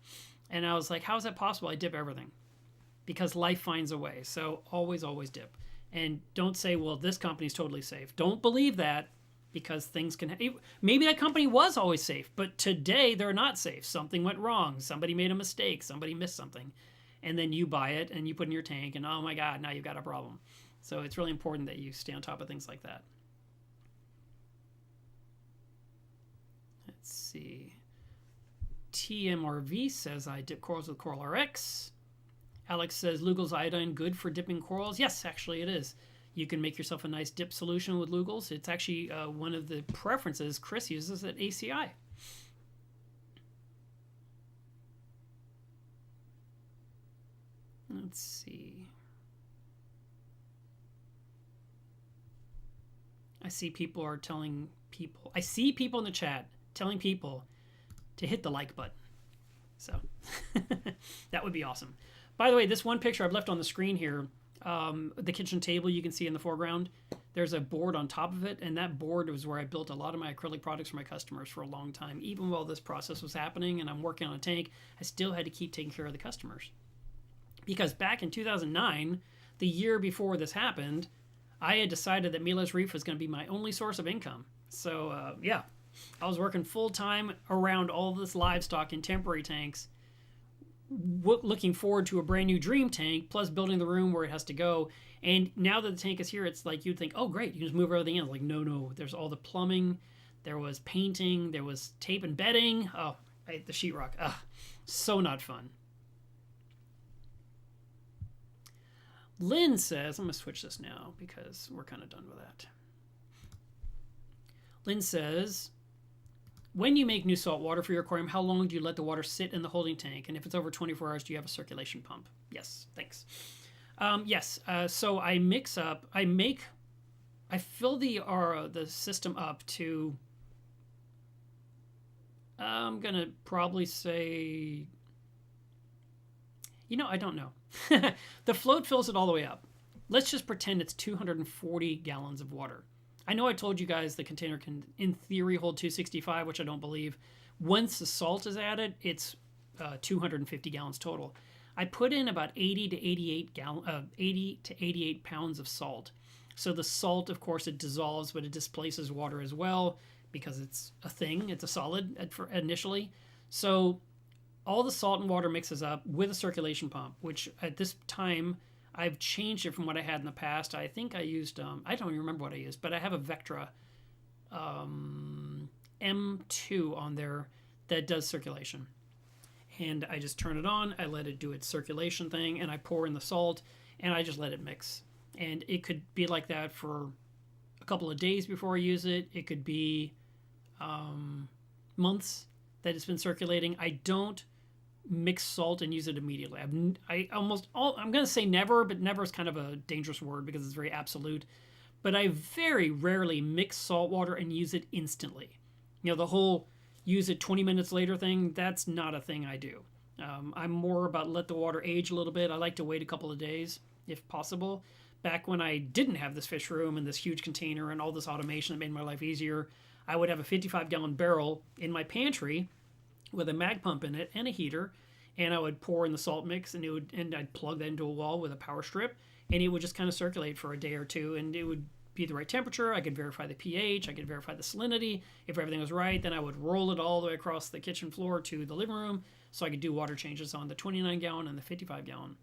And I was like, how is that possible? I dip everything. Because life finds a way. So always, always dip. And don't say, well, this company's totally safe. Don't believe that, because things can... Maybe that company was always safe, but today they're not safe. Something went wrong. Somebody made a mistake. Somebody missed something. And then you buy it and you put it in your tank and, oh my God, now you've got a problem. So it's really important that you stay on top of things like that. Let's see. TMRV says, I dip corals with Coral RX. Alex says, Lugal's iodine good for dipping corals? Yes, actually it is. You can make yourself a nice dip solution with Lugal's. It's actually one of the preferences Chris uses at ACI. Let's see. I see people in the chat telling people to hit the like button. So that would be awesome. By the way, this one picture I've left on the screen here, the kitchen table you can see in the foreground, there's a board on top of it, and that board was where I built a lot of my acrylic products for my customers for a long time. Even while this process was happening and I'm working on a tank, I still had to keep taking care of the customers. Because back in 2009, the year before this happened, I had decided that Meatless Reef was going to be my only source of income. So, yeah, I was working full-time around all this livestock in temporary tanks, looking forward to a brand new dream tank, plus building the room where it has to go. And now that the tank is here, it's like you'd think, oh, great, you just move everything in. Like, no, there's all the plumbing, there was painting, there was tape and bedding. Oh, the sheetrock. So not fun. Lynn says, I'm going to switch this now because we're kind of done with that. Lynn says, when you make new salt water for your aquarium, how long do you let the water sit in the holding tank? And if it's over 24 hours, do you have a circulation pump? Yes, thanks. Yes, so I fill the system up to, I'm going to probably say, I don't know. The float fills it all the way up. Let's just pretend it's 240 gallons of water. I know I told you guys the container can, in theory, hold 265, which I don't believe. Once the salt is added, it's 250 gallons total. I put in about 80 to 88 pounds of salt. So the salt, of course, it dissolves, but it displaces water as well because it's a thing. It's a solid initially. So all the salt and water mixes up with a circulation pump, which at this time, I've changed it from what I had in the past. I think I used, I don't even remember what I used, but I have a Vectra M2 on there that does circulation. And I just turn it on, I let it do its circulation thing, and I pour in the salt, and I just let it mix. And it could be like that for a couple of days before I use it. It could be months that it's been circulating. I don't mix salt and use it immediately. I'm going to say never, but never is kind of a dangerous word because it's very absolute. But I very rarely mix salt water and use it instantly. The whole use it 20 minutes later thing, that's not a thing I do. I'm more about let the water age a little bit. I like to wait a couple of days if possible. Back when I didn't have this fish room and this huge container and all this automation that made my life easier, I would have a 55-gallon barrel in my pantry with a mag pump in it and a heater, and I would pour in the salt mix, and I'd plug that into a wall with a power strip, and it would just kind of circulate for a day or two, and it would be the right temperature. I could verify the pH, I could verify the salinity. If everything was right, then I would roll it all the way across the kitchen floor to the living room, so I could do water changes on the 29-gallon and the 55-gallon,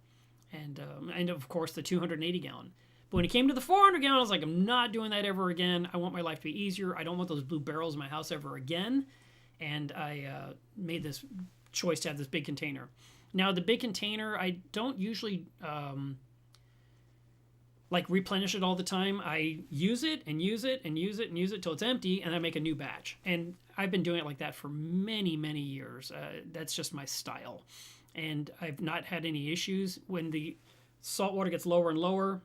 and of course the 280-gallon. But when it came to the 400-gallon, I was like, I'm not doing that ever again. I want my life to be easier. I don't want those blue barrels in my house ever again. And I made this choice to have this big container. Now, the big container, I don't usually replenish it all the time. I use it and use it and use it and use it till it's empty, and I make a new batch. And I've been doing it like that for many, many years. That's just my style. and I've not had any issues. When the salt water gets lower and lower,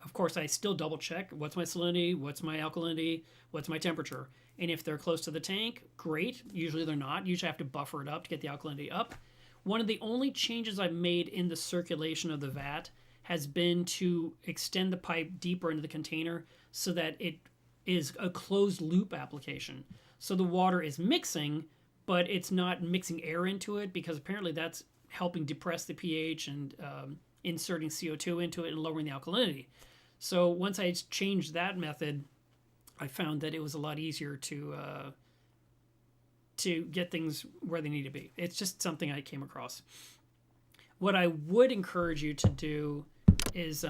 of course, I still double check what's my salinity, what's my alkalinity, what's my temperature. And if they're close to the tank, great. Usually they're not. Usually I have to buffer it up to get the alkalinity up. One of the only changes I've made in the circulation of the vat has been to extend the pipe deeper into the container so that it is a closed loop application. So the water is mixing, but it's not mixing air into it, because apparently that's helping depress the pH and inserting CO2 into it and lowering the alkalinity. So once I changed that method, I found that it was a lot easier to get things where they need to be. It's just something I came across. What I would encourage you to do is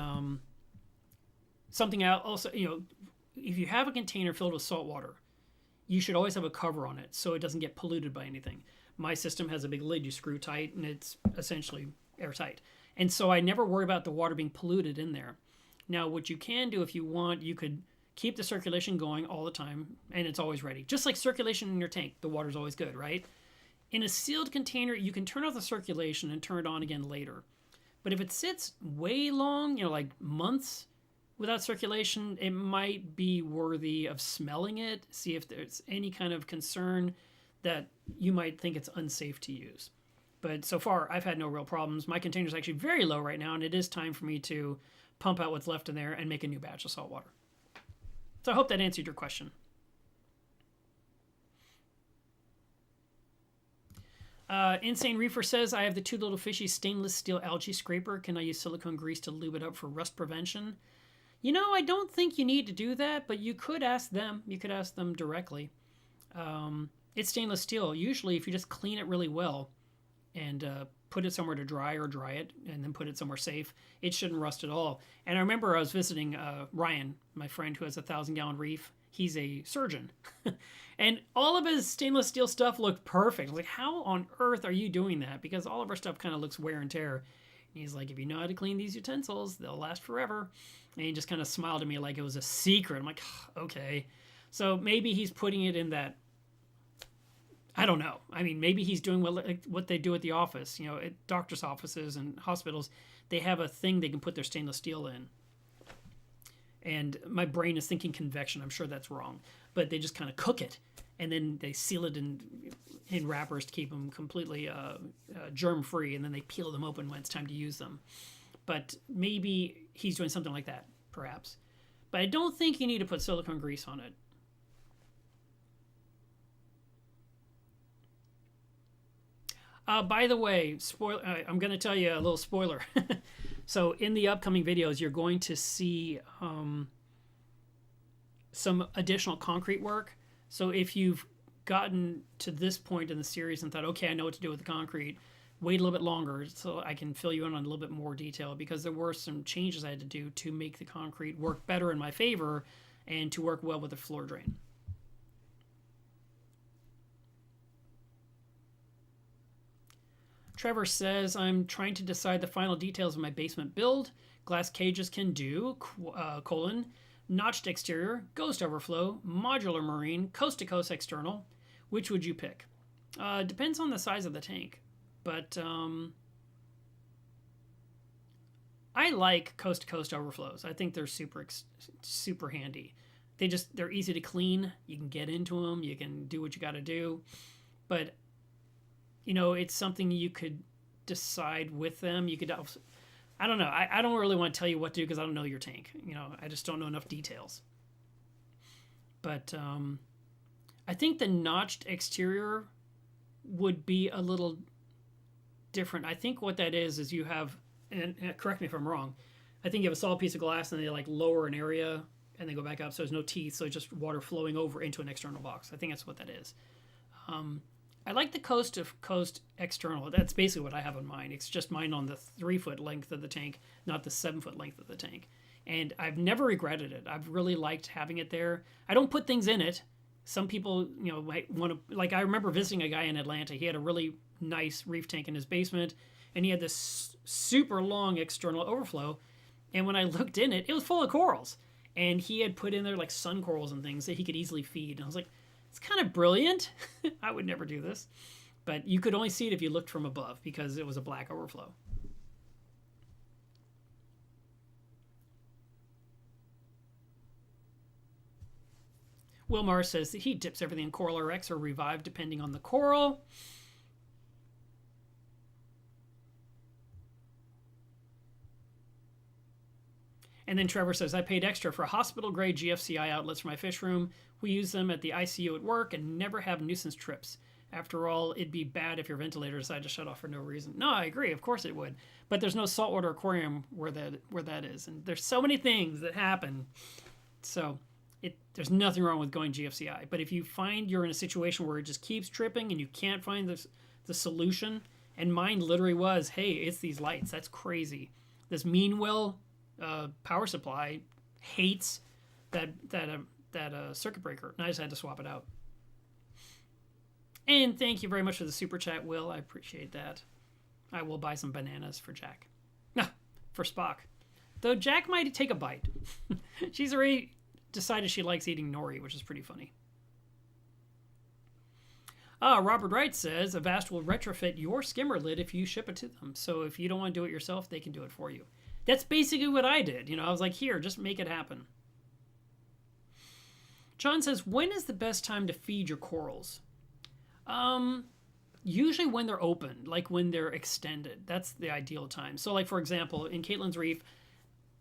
something else. Also, if you have a container filled with salt water, you should always have a cover on it so it doesn't get polluted by anything. My system has a big lid you screw tight, and it's essentially airtight. And so I never worry about the water being polluted in there. Now, what you can do if you want, you could keep the circulation going all the time, and it's always ready. Just like circulation in your tank, the water's always good, right? In a sealed container, you can turn off the circulation and turn it on again later. But if it sits way long, like months without circulation, it might be worthy of smelling it, see if there's any kind of concern that you might think it's unsafe to use. But so far, I've had no real problems. My container's actually very low right now, and it is time for me to pump out what's left in there and make a new batch of salt water. So I hope that answered your question. Insane Reefer says, I have the Two Little Fishy stainless steel algae scraper. Can I use silicone grease to lube it up for rust prevention? I don't think you need to do that, but you could ask them. You could ask them directly. It's stainless steel. Usually, if you just clean it really well and put it somewhere to dry or dry it and then put it somewhere safe, it shouldn't rust at all. And I remember I was visiting Ryan, my friend who has a 1,000-gallon reef. He's a surgeon. And all of his stainless steel stuff looked perfect. I was like, how on earth are you doing that? Because all of our stuff kind of looks wear and tear. And he's like, if you know how to clean these utensils, they'll last forever. And he just kind of smiled at me like it was a secret. I'm like, okay. So maybe he's putting it in that, I don't know. I mean, maybe he's doing what they do at the office. At doctors' offices and hospitals, they have a thing they can put their stainless steel in. And my brain is thinking convection. I'm sure that's wrong. But they just kind of cook it. And then they seal it in wrappers to keep them completely germ-free. And then they peel them open when it's time to use them. But maybe he's doing something like that, perhaps. But I don't think you need to put silicone grease on it. By the way, I'm going to tell you a little spoiler. So in the upcoming videos, you're going to see some additional concrete work. So if you've gotten to this point in the series and thought, okay, I know what to do with the concrete, wait a little bit longer so I can fill you in on a little bit more detail, because there were some changes I had to do to make the concrete work better in my favor and to work well with the floor drain. Trevor says, I'm trying to decide the final details of my basement build. Glass cages can do, notched exterior, ghost overflow, modular marine, coast-to-coast external. Which would you pick? Depends on the size of the tank. But I like coast-to-coast overflows. I think they're super handy. They're easy to clean. You can get into them. You can do what you got to do. But it's something you could decide with them. You could, I don't know. I don't really want to tell you what to do because I don't know your tank. I just don't know enough details. But I think the notched exterior would be a little different. I think what that is you have, and correct me if I'm wrong, I think you have a solid piece of glass and they lower an area and they go back up so there's no teeth, so it's just water flowing over into an external box. I think that's what that is. I like the coast-to-coast external. That's basically what I have in mind. It's just mine on the 3-foot length of the tank, not the 7-foot length of the tank. And I've never regretted it. I've really liked having it there. I don't put things in it. Some people, might want to, I remember visiting a guy in Atlanta. He had a really nice reef tank in his basement, and he had this super long external overflow. And when I looked in it, it was full of corals. And he had put in there sun corals and things that he could easily feed. And I was like, it's kind of brilliant. I would never do this. But you could only see it if you looked from above because it was a black overflow. Wilmar says that he dips everything in Coral RX or Revive depending on the coral. And then Trevor says, I paid extra for hospital-grade GFCI outlets for my fish room. We use them at the ICU at work and never have nuisance trips. After all, it'd be bad if your ventilator decided to shut off for no reason. No, I agree. Of course it would. But there's no saltwater aquarium where that is. And there's so many things that happen. So there's nothing wrong with going GFCI. But if you find you're in a situation where it just keeps tripping and you can't find the solution, and mine literally was, hey, it's these lights. That's crazy. This Meanwell power supply hates that circuit breaker, and I just had to swap it out. And thank you very much for the super chat, Will. I appreciate that. I will buy some bananas for Jack. No, for Spock. Though Jack might take a bite. She's already decided she likes eating nori, which is pretty funny. Robert Wright says Avast will retrofit your skimmer lid if you ship it to them. So if you don't want to do it yourself, they can do it for you. That's basically what I did. I was like, here, just make it happen. John says, when is the best time to feed your corals? Usually when they're open, like when they're extended. That's the ideal time. So like, for example, in Caitlin's Reef,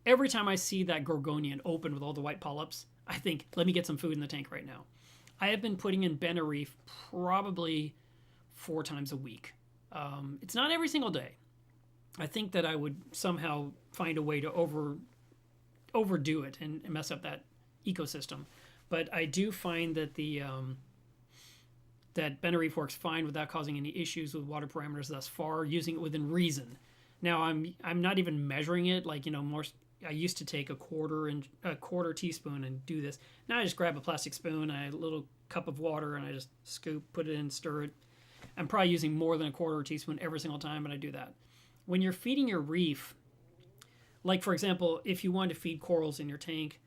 every time I see that gorgonian open with all the white polyps, I think, let me get some food in the tank right now. I have been putting in Bena Reef probably 4 times a week. It's not every single day. I think that I would somehow find a way to overdo it and mess up that ecosystem. But I do find that that Bena Reef works fine without causing any issues with water parameters thus far, using it within reason. Now I'm not even measuring it like more. I used to take a quarter teaspoon and do this. Now I just grab a plastic spoon, a little cup of water, and I just scoop, put it in, stir it. I'm probably using more than a quarter teaspoon every single time, and I do that. When you're feeding your reef, like for example, if you want to feed corals in your tank,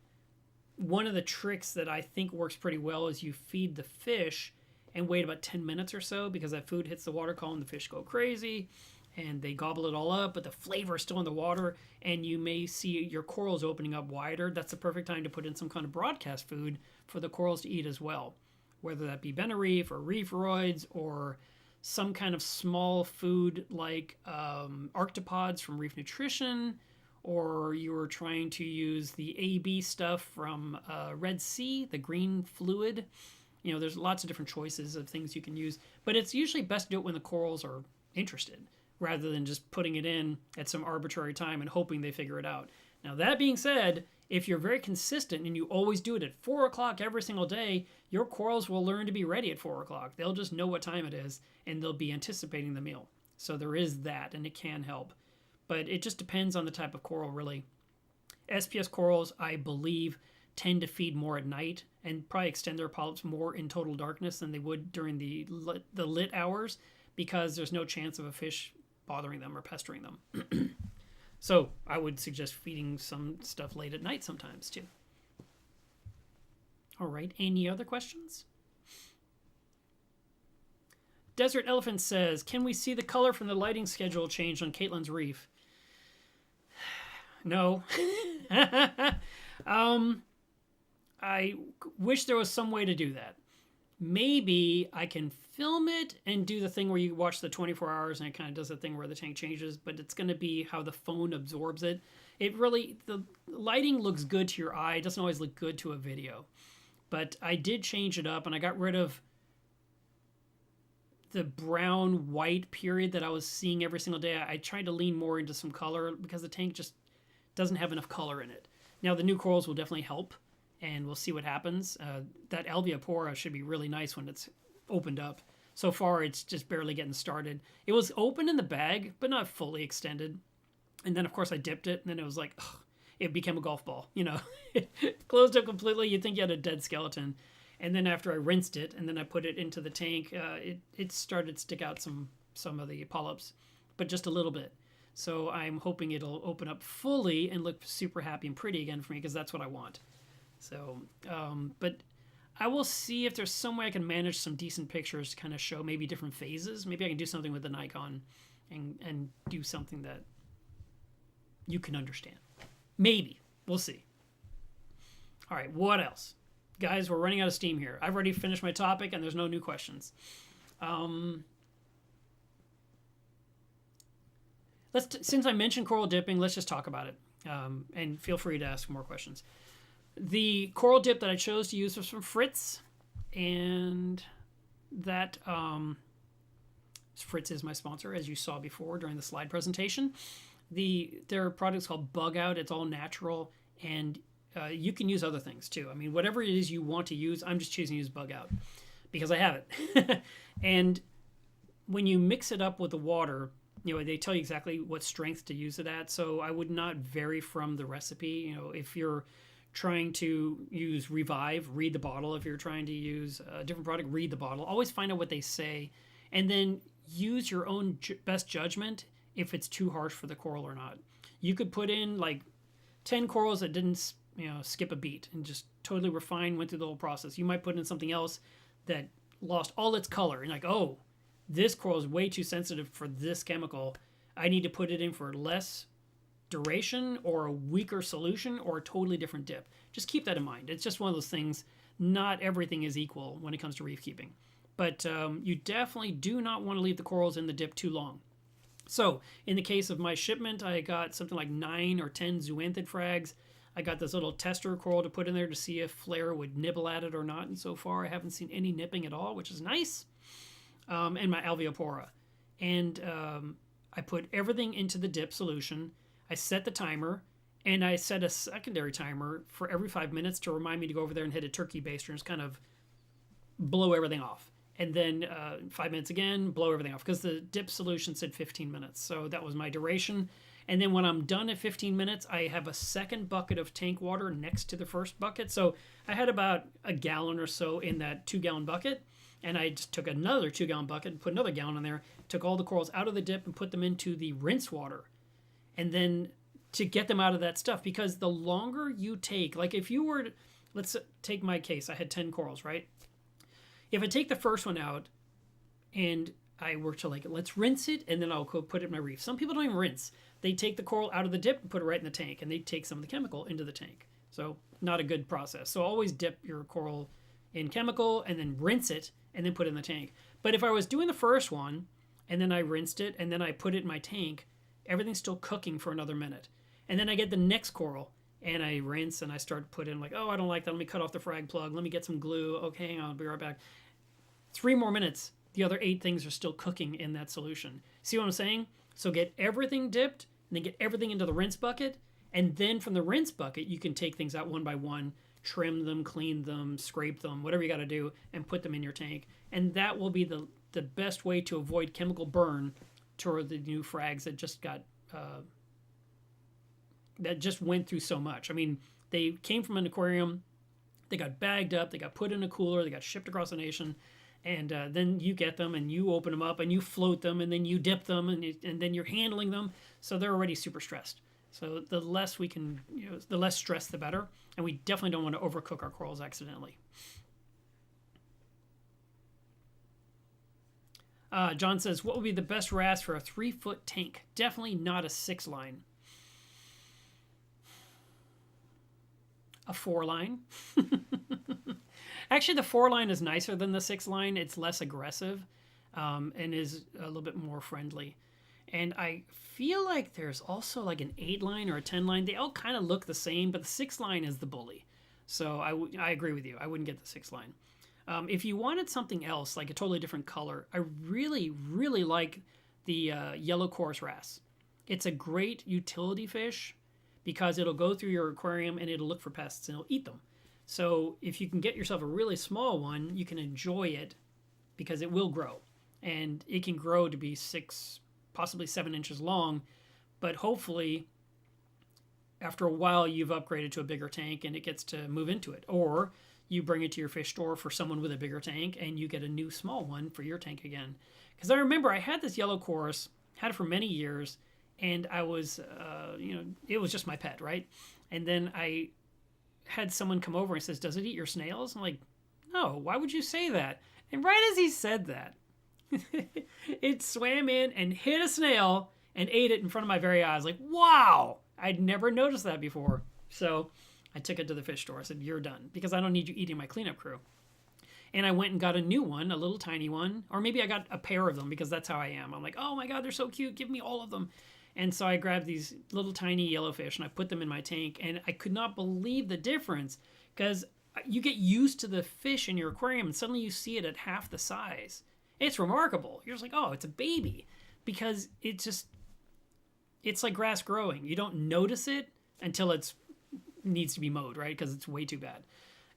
one of the tricks that I think works pretty well is you feed the fish and wait about 10 minutes or so, because that food hits the water column, the fish go crazy, and they gobble it all up, but the flavor is still in the water, and you may see your corals opening up wider. That's the perfect time to put in some kind of broadcast food for the corals to eat as well, whether that be Bena Reef or Reefroids or some kind of small food like arctopods from Reef Nutrition, or you were trying to use the AB stuff from Red Sea, the green fluid. There's lots of different choices of things you can use, but it's usually best to do it when the corals are interested, rather than just putting it in at some arbitrary time and hoping they figure it out. Now, that being said, if you're very consistent and you always do it at 4 o'clock every single day, your corals will learn to be ready at 4 o'clock. They'll just know what time it is, and they'll be anticipating the meal. So there is that, and it can help. But it just depends on the type of coral, really. SPS corals, I believe, tend to feed more at night and probably extend their polyps more in total darkness than they would during the lit hours, because there's no chance of a fish bothering them or pestering them. So I would suggest feeding some stuff late at night sometimes too. All right, any other questions? Desert Elephant says, can we see the color from the lighting schedule change on Caitlin's Reef? No. I wish there was some way to do that. Maybe I can film it and do the thing where you watch the 24 hours and it kind of does the thing where the tank changes, but it's going to be how the phone absorbs it. The lighting looks good to your eye. It doesn't always look good to a video. But I did change it up, and I got rid of the brown-white period that I was seeing every single day. I tried to lean more into some color because the tank just doesn't have enough color in it. Now, the new corals will definitely help, and we'll see what happens. That Alveopora should be really nice when it's opened up. So far, it's just barely getting started. It was open in the bag, but not fully extended. And then, of course, I dipped it, and then it was like, ugh, it became a golf ball. It closed up completely. You'd think you had a dead skeleton. And then after I rinsed it, and then I put it into the tank, it started to stick out some of the polyps, but just a little bit. So I'm hoping it'll open up fully and look super happy and pretty again for me, because that's what I want. So, but I will see if there's some way I can manage some decent pictures to kind of show maybe different phases. Maybe I can do something with the Nikon and do something that you can understand. Maybe. We'll see. All right, what else? Guys, we're running out of steam here. I've already finished my topic and there's no new questions. Since I mentioned coral dipping, let's just talk about it. And feel free to ask more questions. The coral dip that I chose to use was from Fritz, and that Fritz is my sponsor, as you saw before during the slide presentation. Their product's called Bug Out. It's all natural, and you can use other things too. I mean, whatever it is you want to use, I'm just choosing to use Bug Out because I have it. And when you mix it up with the water, they tell you exactly what strength to use it at. So I would not vary from the recipe. If you're trying to use Revive, read the bottle. If you're trying to use a different product, read the bottle. Always find out what they say, and then use your own best judgment if it's too harsh for the coral or not. You could put in like 10 corals that didn't skip a beat and just totally refine, went through the whole process. You might put in something else that lost all its color and like, oh, this coral is way too sensitive for this chemical. I need to put it in for less duration or a weaker solution or a totally different dip. Just keep that in mind. It's just one of those things. Not everything is equal when it comes to reef keeping. But you definitely do not want to leave the corals in the dip too long. So in the case of my shipment, I got something like 9 or 10 zoanthid frags. I got this little tester coral to put in there to see if flare would nibble at it or not. And so far, I haven't seen any nipping at all, which is nice. And my alveopora. And I put everything into the dip solution. I set the timer, and I set a secondary timer for every 5 minutes to remind me to go over there and hit a turkey baster and just kind of blow everything off. And then 5 minutes again, blow everything off, because the dip solution said 15 minutes. So that was my duration. And then when I'm done at 15 minutes, I have a second bucket of tank water next to the first bucket. So I had about a gallon or so in that 2-gallon bucket. And I just took another 2-gallon bucket and put another gallon in there, took all the corals out of the dip and put them into the rinse water. And then to get them out of that stuff, because the longer you take, like if you were, let's take my case, I had 10 corals, right? If I take the first one out and I were to let's rinse it and then I'll put it in my reef. Some people don't even rinse. They take the coral out of the dip and put it right in the tank, and they take some of the chemical into the tank. So not a good process. So always dip your coral in chemical and then rinse it and then put it in the tank. But if I was doing the first one and then I rinsed it and then I put it in my tank, everything's still cooking for another minute. And then I get the next coral and I rinse and I start to put in oh, I don't like that. Let me cut off the frag plug. Let me get some glue. Okay, hang on, I'll be right back. 3 more minutes. The other 8 things are still cooking in that solution. See what I'm saying? So get everything dipped and then get everything into the rinse bucket. And then from the rinse bucket, you can take things out one by one, trim them, clean them, scrape them, whatever you got to do, and put them in your tank. And that will be the best way to avoid chemical burn to the new frags that just got that just went through so much. I mean, they came from an aquarium, they got bagged up, they got put in a cooler, they got shipped across the nation, and then you get them and you open them up and you float them and then you dip them and then you're handling them, so they're already super stressed. So the less we can, the less stress, the better. And we definitely don't want to overcook our corals accidentally. John says, what would be the best RAS for a 3-foot tank? Definitely not a 6-line. A 4-line. Actually, the 4-line is nicer than the 6-line. It's less aggressive and is a little bit more friendly. And I feel like there's also an 8-line or a 10-line. They all kind of look the same, but the 6-line is the bully. So I agree with you. I wouldn't get the 6-line. If you wanted something else, like a totally different color, I really, really like the yellow chorus wrasse. It's a great utility fish because it'll go through your aquarium and it'll look for pests and it'll eat them. So if you can get yourself a really small one, you can enjoy it because it will grow. And it can grow to be 6, possibly 7 inches long, but hopefully after a while you've upgraded to a bigger tank and it gets to move into it. Or you bring it to your fish store for someone with a bigger tank and you get a new small one for your tank again. Because I remember I had this yellow chorus, had it for many years, and I was, it was just my pet, right? And then I had someone come over and says, does it eat your snails? I'm like, "Oh, why would you say that?" And right as he said that, it swam in and hit a snail and ate it in front of my very eyes. Like, wow, I'd never noticed that before. So I took it to the fish store. I said, "You're done, because I don't need you eating my cleanup crew." And I went and got a new one, a little tiny one, or maybe I got a pair of them because that's how I am. I'm like, "Oh my God, they're so cute. Give me all of them." And so I grabbed these little tiny yellowfish and I put them in my tank, and I could not believe the difference, because you get used to the fish in your aquarium and suddenly you see it at half the size. It's remarkable. You're just like, "Oh, it's a baby," because it's like grass growing. You don't notice it until it needs to be mowed, right? Because it's way too bad.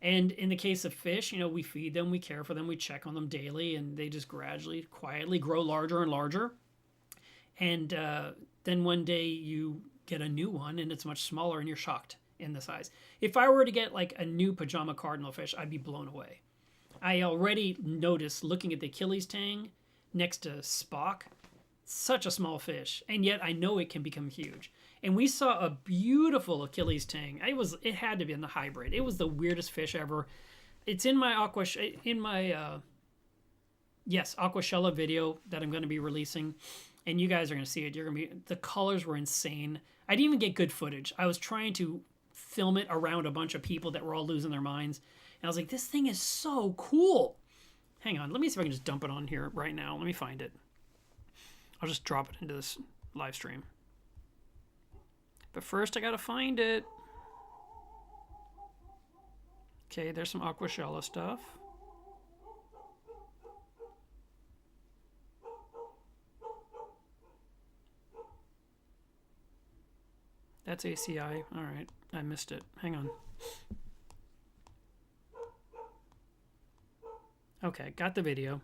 And in the case of fish, we feed them, we care for them, we check on them daily, and they just gradually, quietly grow larger and larger. And then one day you get a new one and it's much smaller and you're shocked in the size. If I were to get like a new pajama cardinal fish, I'd be blown away. I already noticed, looking at the Achilles tang next to Spock, such a small fish, and yet I know it can become huge. And we saw a beautiful Achilles tang. It had to be in the hybrid. It was the weirdest fish ever. It's in my Aquashella video that I'm going to be releasing, and you guys are going to see it. The colors were insane. I didn't even get good footage. I was trying to film it around a bunch of people that were all losing their minds, and I was like, "This thing is so cool." Hang on, let me see if I can just dump it on here right now. Let me find it. I'll just drop it into this live stream. But first, I gotta find it. Okay, there's some Aquashella stuff. That's ACI. All right, I missed it. Hang on. Okay, got the video.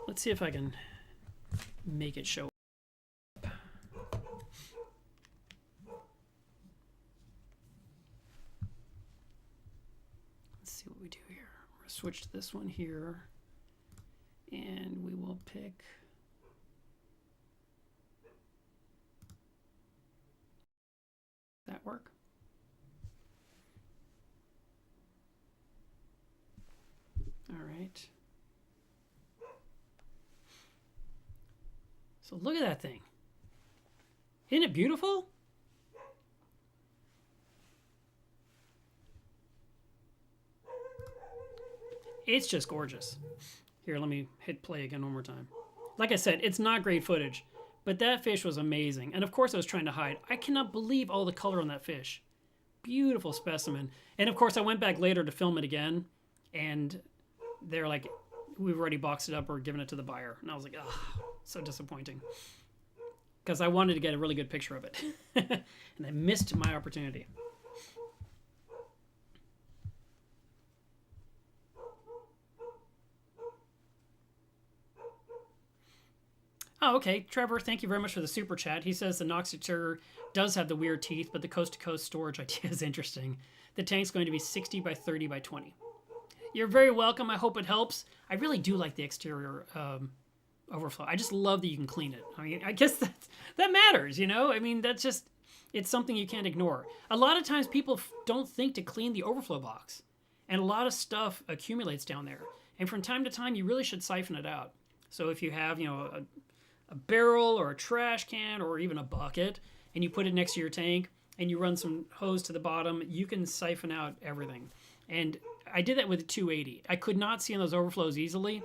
Let's see if I can make it show. Let's see what we do here. We're going to switch to this one here, and we will pick. That work? All right. So look at that thing. Isn't it beautiful? It's just gorgeous. Here, let me hit play again one more time. Like I said, it's not great footage, but that fish was amazing. And of course I was trying to hide. I cannot believe all the color on that fish. Beautiful specimen. And of course I went back later to film it again, and they're like, "We've already boxed it up or given it to the buyer." And I was like, "Ugh, so disappointing." Because I wanted to get a really good picture of it. And I missed my opportunity. Oh, okay. Trevor, thank you very much for the super chat. He says the Noxator does have the weird teeth, but the coast-to-coast storage idea is interesting. The tank's going to be 60 by 30 by 20. You're very welcome. I hope it helps. I really do like the exterior overflow. I just love that you can clean it. I mean, I guess that matters, I mean, it's something you can't ignore. A lot of times people don't think to clean the overflow box, and a lot of stuff accumulates down there. And from time to time, you really should siphon it out. So if you have, a barrel or a trash can or even a bucket, and you put it next to your tank and you run some hose to the bottom, you can siphon out everything. And I did that with the 280. I could not see in those overflows easily,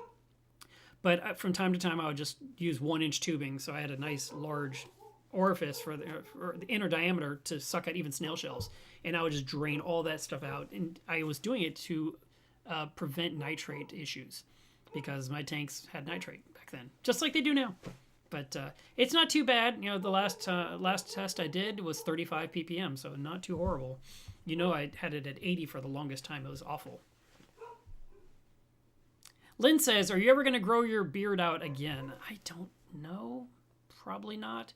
but from time to time I would just use 1-inch tubing, so I had a nice large orifice for the inner diameter to suck out even snail shells, and I would just drain all that stuff out. And I was doing it to prevent nitrate issues, because my tanks had nitrate back then, just like they do now. But it's not too bad. The last test I did was 35 ppm, so not too horrible. I had it at 80 for the longest time. It was awful. Lynn says, "Are you ever going to grow your beard out again?" I don't know. Probably not.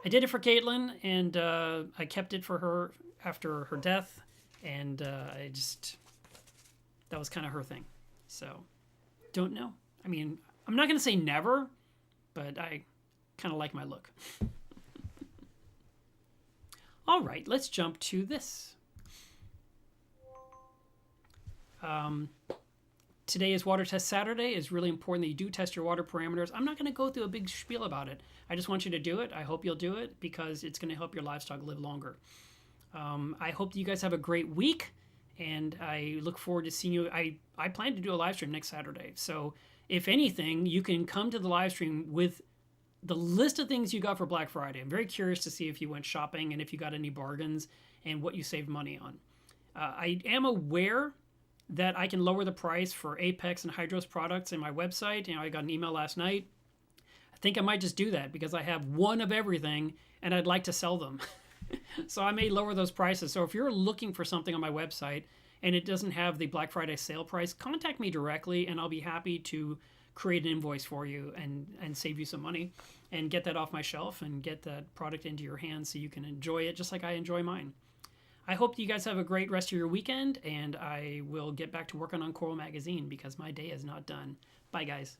I did it for Caitlin, and I kept it for her after her death, and that was kind of her thing. So, don't know. I mean, I'm not going to say never, but I kind of like my look. All right, let's jump to this. Today is Water Test Saturday. It's really important that you do test your water parameters. I'm not going to go through a big spiel about it. I just want you to do it. I hope you'll do it because it's going to help your livestock live longer. I hope that you guys have a great week, and I look forward to seeing you. I plan to do a live stream next Saturday. So if anything, you can come to the live stream with the list of things you got for Black Friday. I'm very curious to see if you went shopping and if you got any bargains and what you saved money on. I am aware that I can lower the price for Apex and Hydros products in my website. I got an email last night. I think I might just do that because I have one of everything and I'd like to sell them. So I may lower those prices. So if you're looking for something on my website and it doesn't have the Black Friday sale price, contact me directly and I'll be happy to create an invoice for you and save you some money and get that off my shelf and get that product into your hands so you can enjoy it just like I enjoy mine. I hope you guys have a great rest of your weekend, and I will get back to working on Coral Magazine because my day is not done. Bye, guys.